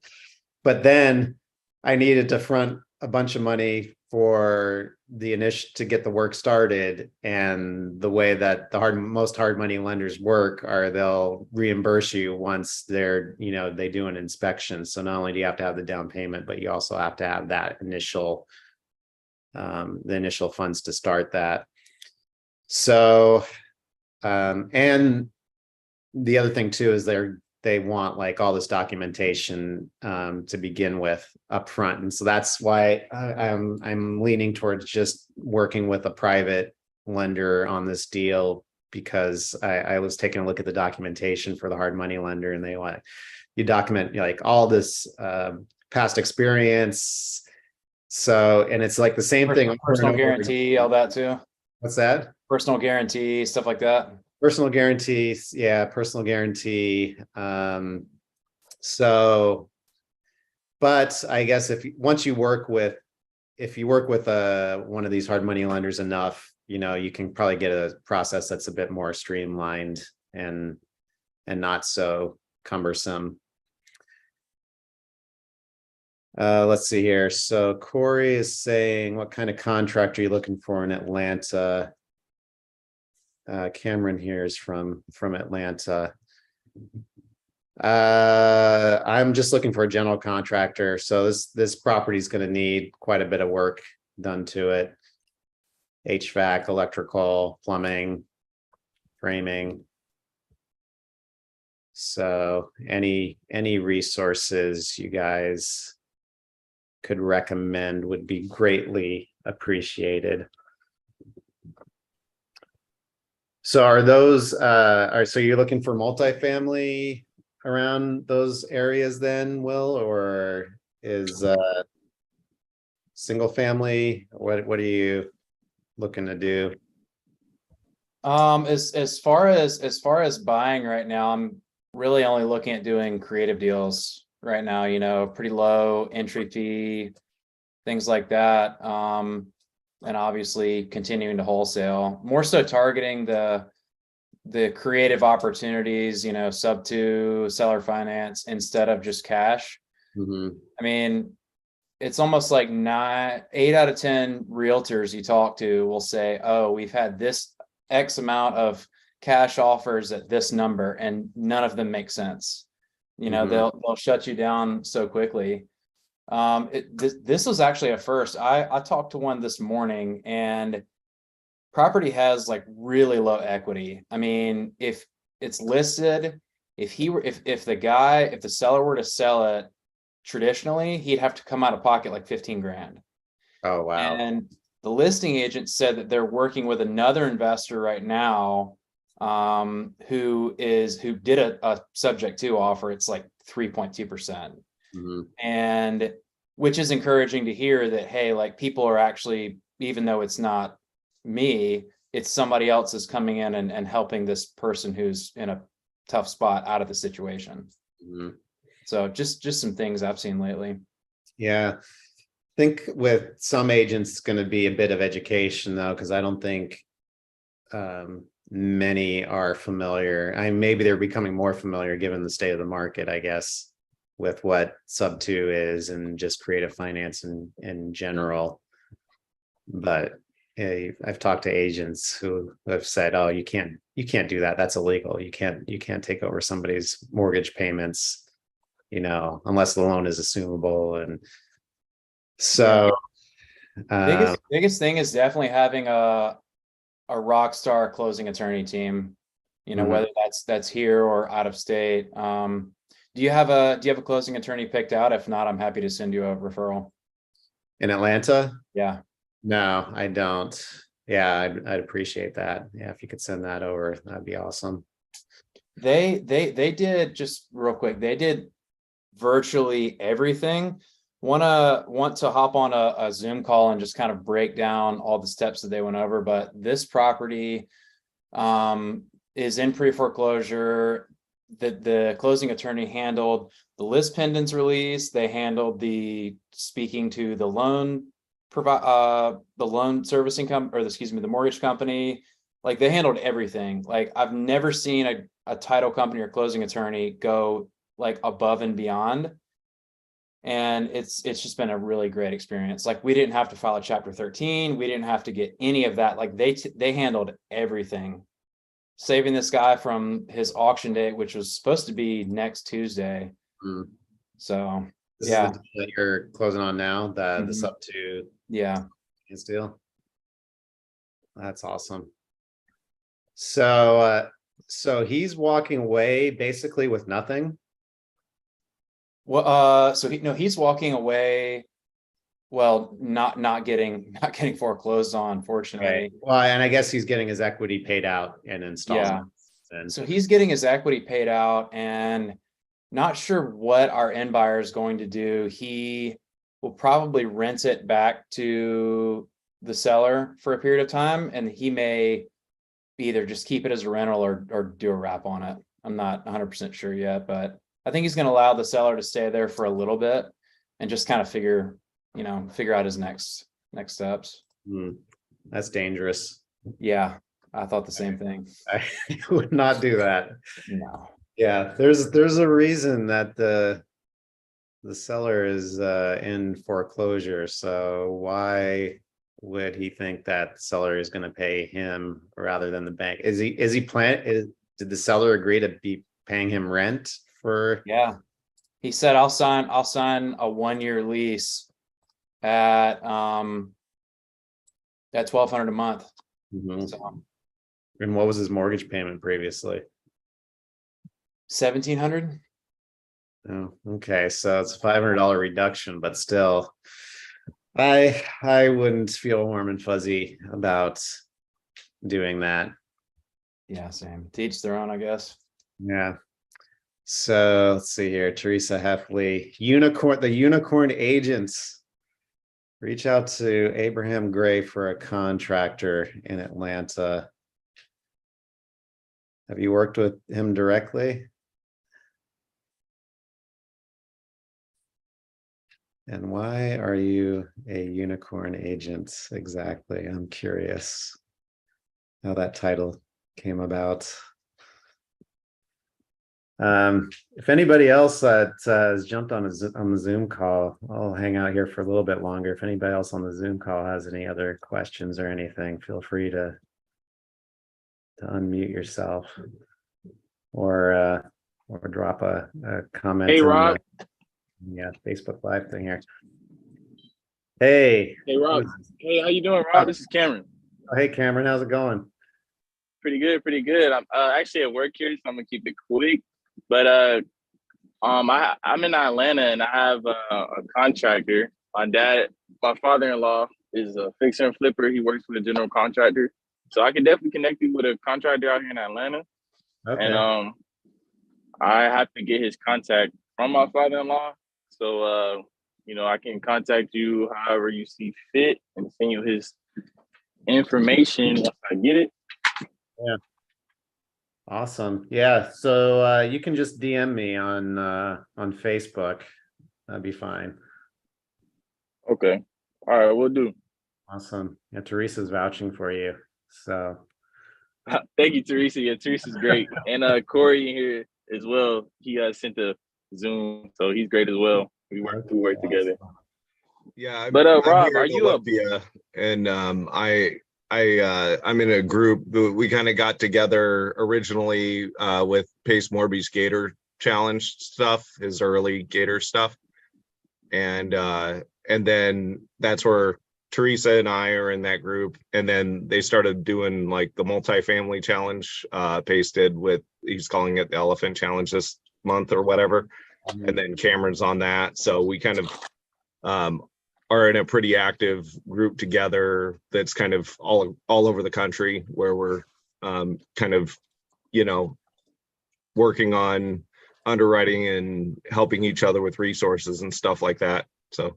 but then I needed to front a bunch of money for the initial to get the work started. And the way that most hard money lenders work are they'll reimburse you once they do an inspection. So not only do you have to have the down payment, but you also have to have that initial the initial funds to start that. So and the other thing too is they want like all this documentation to begin with up front. And so that's why I'm leaning towards just working with a private lender on this deal, because I was taking a look at the documentation for the hard money lender, and they want you document like all this past experience. So, and it's like the same thing. Personal guarantee, all that too. What's that? Personal guarantee, stuff like that. Personal guarantees, yeah, personal guarantee. So, but I guess once you work with one of these hard money lenders enough, you can probably get a process that's a bit more streamlined and not so cumbersome. Let's see here. So Corey is saying, what kind of contract are you looking for in Atlanta? Cameron here is from Atlanta. I'm just looking for a general contractor. So this property is going to need quite a bit of work done to it. HVAC, electrical, plumbing, framing. So any resources you guys could recommend would be greatly appreciated. So are those so you're looking for multifamily around those areas then, Will, or is single family? What are you looking to do? As far as buying right now, I'm really only looking at doing creative deals right now, pretty low entry fee, things like that. And obviously continuing to wholesale, more so targeting the creative opportunities, sub to seller finance instead of just cash. Mhm. I mean, it's almost like 8 out of 10 realtors you talk to will say, oh, we've had this X amount of cash offers at this number, and none of them make sense. Mhm. They'll shut you down so quickly. This was actually a first. I talked to one this morning, and property has like really low equity. I mean, if it's listed, if the seller were to sell it traditionally, he'd have to come out of pocket like 15 grand. Oh, wow. And the listing agent said that they're working with another investor right now, who did a subject to offer. It's like 3.2%. Mhm. And which is encouraging to hear that, hey, like people are actually, even though it's not me, it's somebody else is coming in and helping this person who's in a tough spot out of the situation. Mhm. So just some things I've seen lately. Yeah. I think with some agents, it's going to be a bit of education though, because I don't think many are familiar. Maybe they're becoming more familiar given the state of the market, I guess, with what sub two is and just creative finance in general. But I've talked to agents who have said, "Oh, you can't do that. That's illegal. You can't take over somebody's mortgage payments, unless the loan is assumable." And so, Biggest thing is definitely having a rock star closing attorney team. you know, Mhm. whether that's here or out of state. Do you have a closing attorney picked out? If not, I'm happy to send you a referral. In Atlanta? Yeah. No, I don't. Yeah, I'd appreciate that. Yeah, if you could send that over, that'd be awesome. They did, just real quick, they did virtually everything. Want to hop on a Zoom call and just kind of break down all the steps that they went over, but this property is in pre-foreclosure. The closing attorney handled the list pendants release. They handled the speaking to the loan the loan servicing company, or excuse me, the mortgage company. Like, they handled everything. Like, I've never seen a title company or closing attorney go like above and beyond. And it's just been a really great experience. Like, we didn't have to file a chapter 13. We didn't have to get any of that. Like, they handled everything, saving this guy from his auction date, which was supposed to be next Tuesday. Mm. So This yeah. is the deal that you're closing on now, the Mhm. sub to Yeah. his deal. That's awesome. So he's walking away basically with nothing. Well, so he's walking away. Well, not getting foreclosed on, fortunately. Well, and I guess he's getting his equity paid out in installments. And So he's getting his equity paid out, and not sure what our end buyer is going to do. He will probably rent it back to the seller for a period of time, and he may either just keep it as a rental or do a wrap on it. I'm not 100% sure yet, but I think he's going to allow the seller to stay there for a little bit and just kind of figure out his next steps. That's dangerous. Yeah, I thought the same thing. I would not do that. No. Yeah, there's a reason that the seller is in foreclosure. So why would he think that the seller is going to pay him rather than the bank? Did the seller agree to be paying him rent for? Yeah. He said, I'll sign a 1-year lease at $1,200 a month. Mhm. So And what was his mortgage payment previously? $1,700. Oh, okay. So it's a $500 reduction, but still, I wouldn't feel warm and fuzzy about doing that. Yeah, same. To each their own, I guess. Yeah. So let's see here. Teresa Heffley, the unicorn agents. Reach out to Abraham Gray for a contractor in Atlanta. Have you worked with him directly? And why are you a unicorn agent exactly? I'm curious how that title came about. If anybody else that has jumped on the Zoom call, I'll hang out here for a little bit longer. If anybody else on the Zoom call has any other questions or anything, feel free to unmute yourself or drop a comment. Hey, Rob. Yeah, Facebook Live thing here. Hey. Hey, Rob. Hey, how you doing, Rob? This is Cameron. Oh, hey, Cameron. How's it going? Pretty good, pretty good. I'm actually at work here, so I'm gonna keep it quick. But I'm in Atlanta, and I have a contractor. My father-in-law is a fixer and flipper. He works for a general contractor, so I can definitely connect you with a contractor out here in Atlanta. Okay. And I have to get his contact from my father-in-law, so I can contact you however you see fit and send you his information once I get it. Yeah. Awesome. Yeah. So you can just DM me on Facebook. That'd be fine. Okay. All right, we'll do. Awesome. Yeah, Teresa's vouching for you. So Thank you, Teresa. Yeah, Teresa's great. And Corey in here as well. He sent the Zoom, so he's great as well. We work together. Yeah, But I'm Rob, here are in you Olympia, and I'm in a group. We kind of got together originally with Pace Morby's Gator Challenge stuff, his early Gator stuff, and then that's where Teresa and I are in that group, and then they started doing like the multifamily challenge. Pace did with, he's calling it the Elephant Challenge this month or whatever, and then Cameron's on that. So we kind of are in a pretty active group together that's kind of all over the country, where we're kind of, you know, working on underwriting and helping each other with resources and stuff like that. So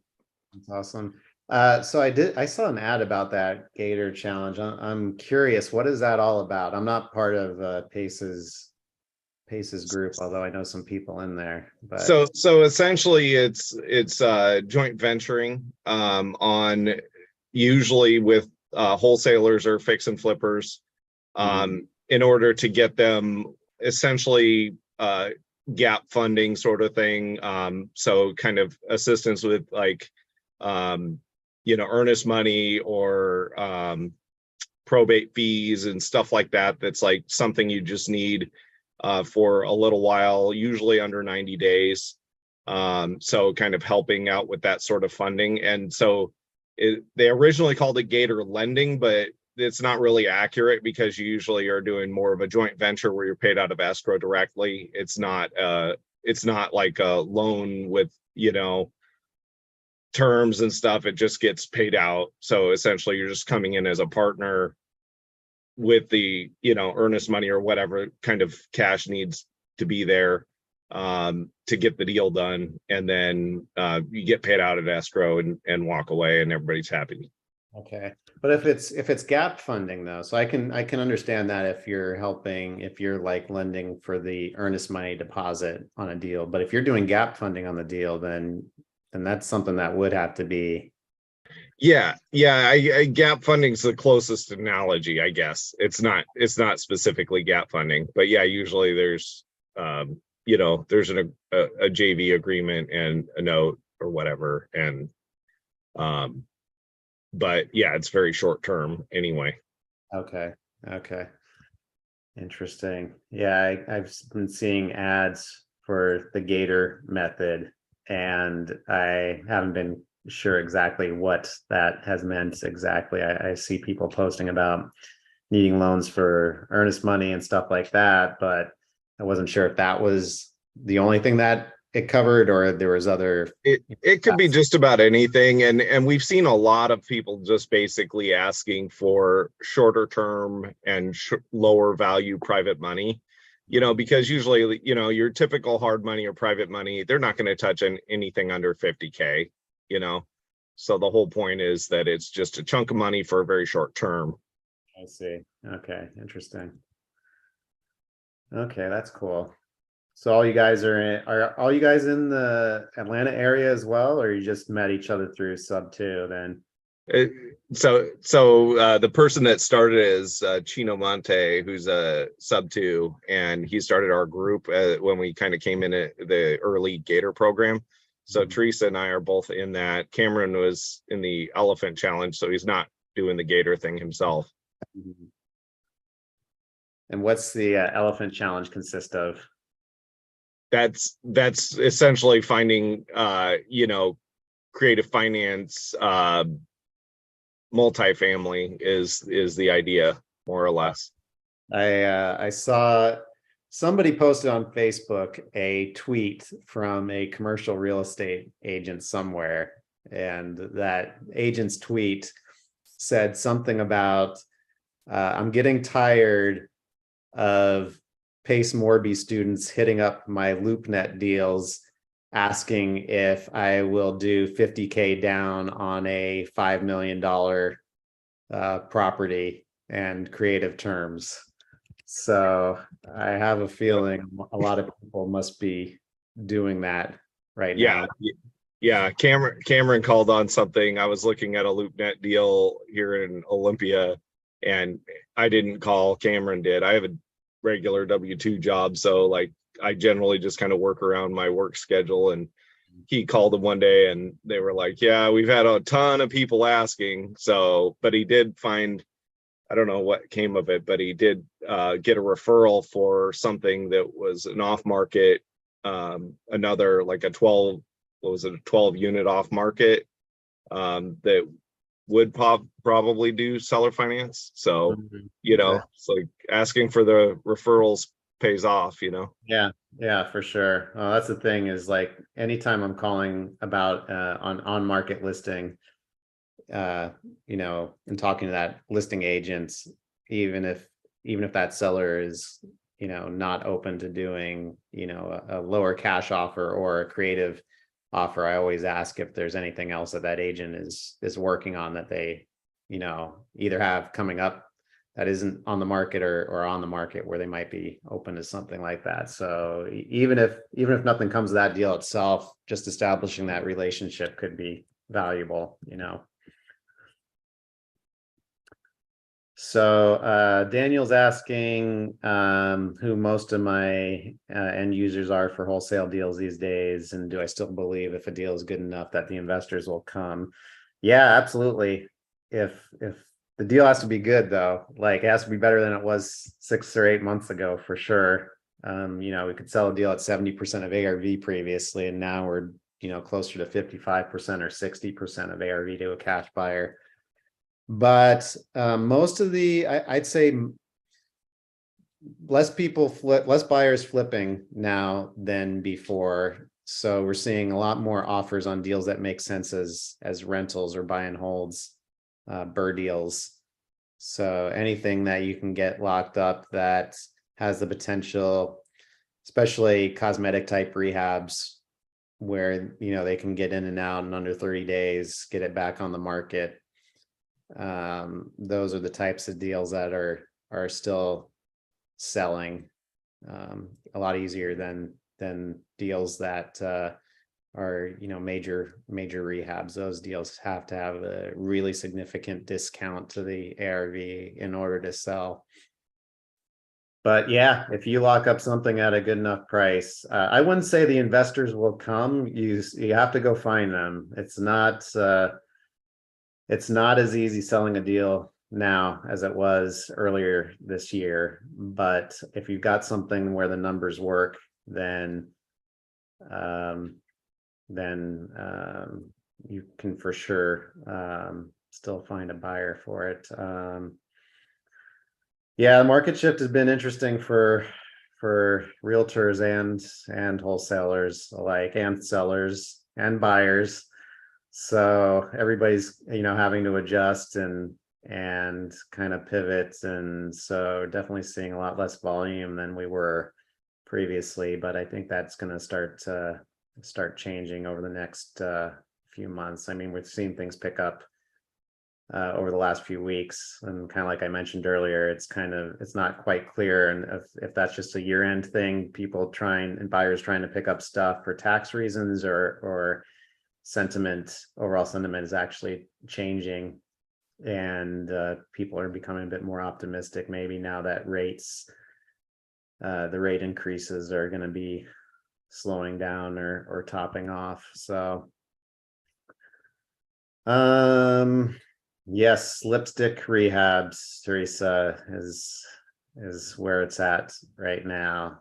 That's awesome. So I saw an ad about that Gator Challenge. I'm curious, what is that all about? I'm not part of Pace's group, although I know some people in there. But so essentially it's joint venturing on, usually with wholesalers or fix and flippers, in order to get them essentially gap funding sort of thing. So kind of assistance with like you know, earnest money or probate fees and stuff like that. That's like something you just need for a little while, usually under 90 days. So kind of helping out with that sort of funding. And so they originally called it Gator lending, but it's not really accurate, because you usually are doing more of a joint venture where you're paid out of escrow directly. It's not like a loan with, you know, terms and stuff. It just gets paid out. So essentially you're just coming in as a partner with the, you know, earnest money or whatever kind of cash needs to be there to get the deal done. And then you get paid out at escrow and walk away, and everybody's happy. okay. But if it's gap funding though, so I can understand that if you're like lending for the earnest money deposit on a deal. But if you're doing gap funding on the deal, then that's something that would have to be. Yeah, I gap funding's the closest analogy, I guess. It's not specifically gap funding, but yeah, usually there's you know, there's a JV agreement and a note or whatever, and but yeah, it's very short term anyway. Okay. Interesting. Yeah, I've been seeing ads for the Gator method, and I haven't been sure exactly what that has meant exactly. I see people posting about needing loans for earnest money and stuff like that, but I wasn't sure if that was the only thing that it covered, or there was other. It could be just about anything, and we've seen a lot of people just basically asking for shorter term and lower value private money, you know, because usually, you know, your typical hard money or private money, they're not going to touch anything under 50K, you know. So the whole point is that it's just a chunk of money for a very short term. I see. Okay, interesting. Okay, that's cool. So all you guys are all you guys in the Atlanta area as well, or you just met each other through Sub 2 then? So the person that started is Chino Monte, who's a Sub 2, and he started our group when we kind of came in at the early Gator program. So Teresa and I are both in that. Cameron was in the Elephant Challenge, so he's not doing the Gator thing himself. And what's the Elephant Challenge consist of? That's essentially finding you know, creative finance multifamily is the idea, more or less. I saw somebody posted on Facebook a tweet from a commercial real estate agent somewhere, and that agent's tweet said something about I'm getting tired of Pace Morby students hitting up my LoopNet deals asking if I will do 50K down on a $5 million property and creative terms. So I have a feeling a lot of people must be doing that right now. Yeah, Cameron called on something. I was looking at a LoopNet deal here in Olympia, and I didn't call, Cameron did. I have a regular W-2 job, so like I generally just kind of work around my work schedule, and he called them one day and they were like, yeah, we've had a ton of people asking. So, but he did find, I don't know what came of it, but he did get a referral for something that was an off market, another like a 12 unit off market that would probably do seller finance. So, Mhm. you know, Okay. it's like asking for the referrals pays off, you know? Yeah, yeah, for sure. Well, that's the thing is like anytime I'm calling about on market listing, uh, you know, and talking to that listing agents, even if that seller is, you know, not open to doing, you know, a lower cash offer or a creative offer, I always ask if there's anything else that that agent is working on that they, you know, either have coming up that isn't on the market or on the market where they might be open to something like that. So even if nothing comes of that deal itself, just establishing that relationship could be valuable, you know. So Daniel's asking who most of my end users are for wholesale deals these days, and do I still believe if a deal is good enough that the investors will come? Yeah, absolutely. If the deal has to be good though, like it has to be better than it was 6 or 8 months ago for sure. You know, we could sell a deal at 70% of ARV previously, and now we're, you know, closer to 55% or 60% of ARV to a cash buyer. But most of the, I'd say less buyers flipping now than before. So we're seeing a lot more offers on deals that make sense as rentals or buy and holds, BRRRR deals. So anything that you can get locked up that has the potential, especially cosmetic type rehabs, where, you know, they can get in and out in under 30 days, get it back on the market. Those are the types of deals that are still selling a lot easier than deals that are, you know, major rehabs. Those deals have to have a really significant discount to the ARV in order to sell. But yeah, if you lock up something at a good enough price, I wouldn't say the investors will come. You have to go find them. It's not as easy selling a deal now as it was earlier this year. But if you've got something where the numbers work, then you can for sure still find a buyer for it. Yeah, the market shift has been interesting for realtors and wholesalers alike, and sellers and buyers. So everybody's, you know, having to adjust and kind of pivot. And so definitely seeing a lot less volume than we were previously, but I think that's going to start changing over the next few months. I mean, we've seen things pick up over the last few weeks, and kind of like I mentioned earlier, it's not quite clear, and if that's just a year-end thing, people trying and buyers trying to pick up stuff for tax reasons, or overall sentiment is actually changing, and people are becoming a bit more optimistic maybe now that the rate increases are going to be slowing down or topping off. So yes, lipstick rehabs, Teresa, is where it's at right now.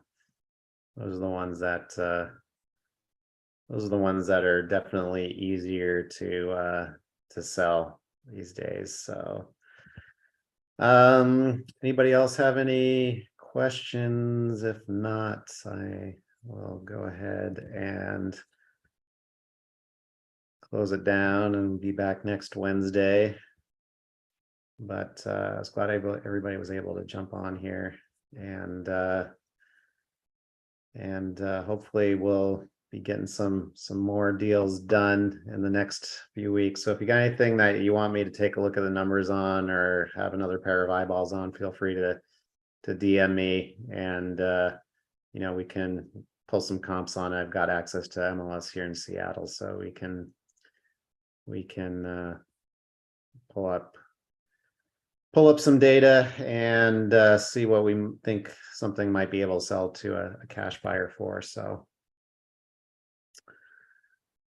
Those are the ones that are definitely easier to sell these days. So anybody else have any questions? If not, I will go ahead and close it down and be back next Wednesday. But I was glad everybody was able to jump on here, and hopefully we'll be getting some more deals done in the next few weeks. So if you got anything that you want me to take a look at the numbers on, or have another pair of eyeballs on, feel free to DM me, and you know, we can pull some comps on it. I've got access to MLS here in Seattle, so we can pull up some data and see what we think something might be able to sell to a cash buyer for. So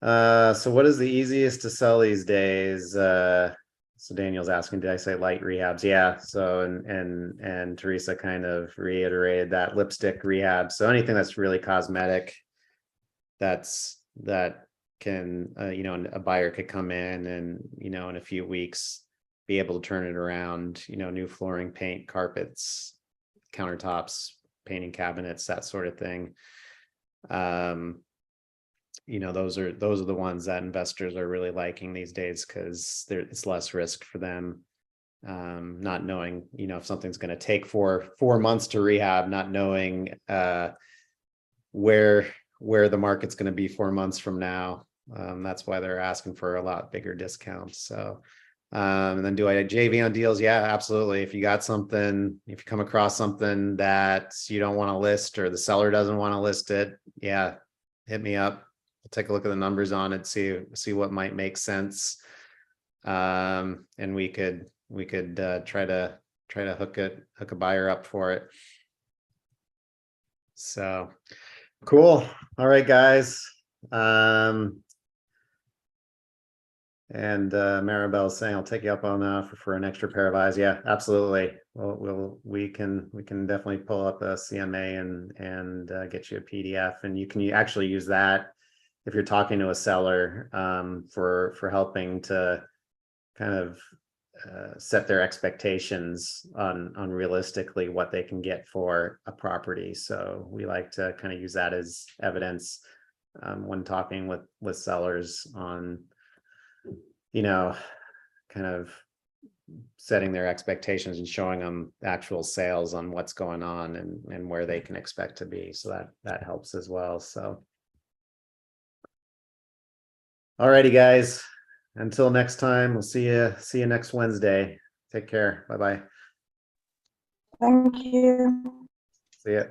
what is the easiest to sell these days? So Daniel's asking, did I say light rehabs? Yeah. So and Teresa kind of reiterated that lipstick rehab. So anything that's really cosmetic, that can, you know, a buyer could come in and, you know, in a few weeks, be able to turn it around, you know, new flooring, paint, carpets, countertops, painting cabinets, that sort of thing. You know, those are the ones that investors are really liking these days, because it's less risk for them. Not knowing, you know, if something's going to take 4 months to rehab, not knowing where the market's going to be 4 months from now. That's why they're asking for a lot bigger discounts. So, and then do I JV on deals? Yeah, absolutely. If you got something, if you come across something that you don't want to list, or the seller doesn't want to list it, yeah, hit me up. I'll take a look at the numbers on it, see what might make sense. And we could try to hook a buyer up for it. So cool. All right, guys. And Maribel's saying, I'll take you up on the offer for an extra pair of eyes. Yeah, absolutely. We can definitely pull up a CMA and get you a PDF, and you can actually use that if you're talking to a seller, for helping to kind of set their expectations on realistically what they can get for a property. So we like to kind of use that as evidence when talking with sellers on, you know, kind of setting their expectations and showing them actual sales on what's going on and where they can expect to be. So that helps as well. So all righty, guys. Until next time, we'll see you next Wednesday. Take care. Bye-bye. Thank you. See ya.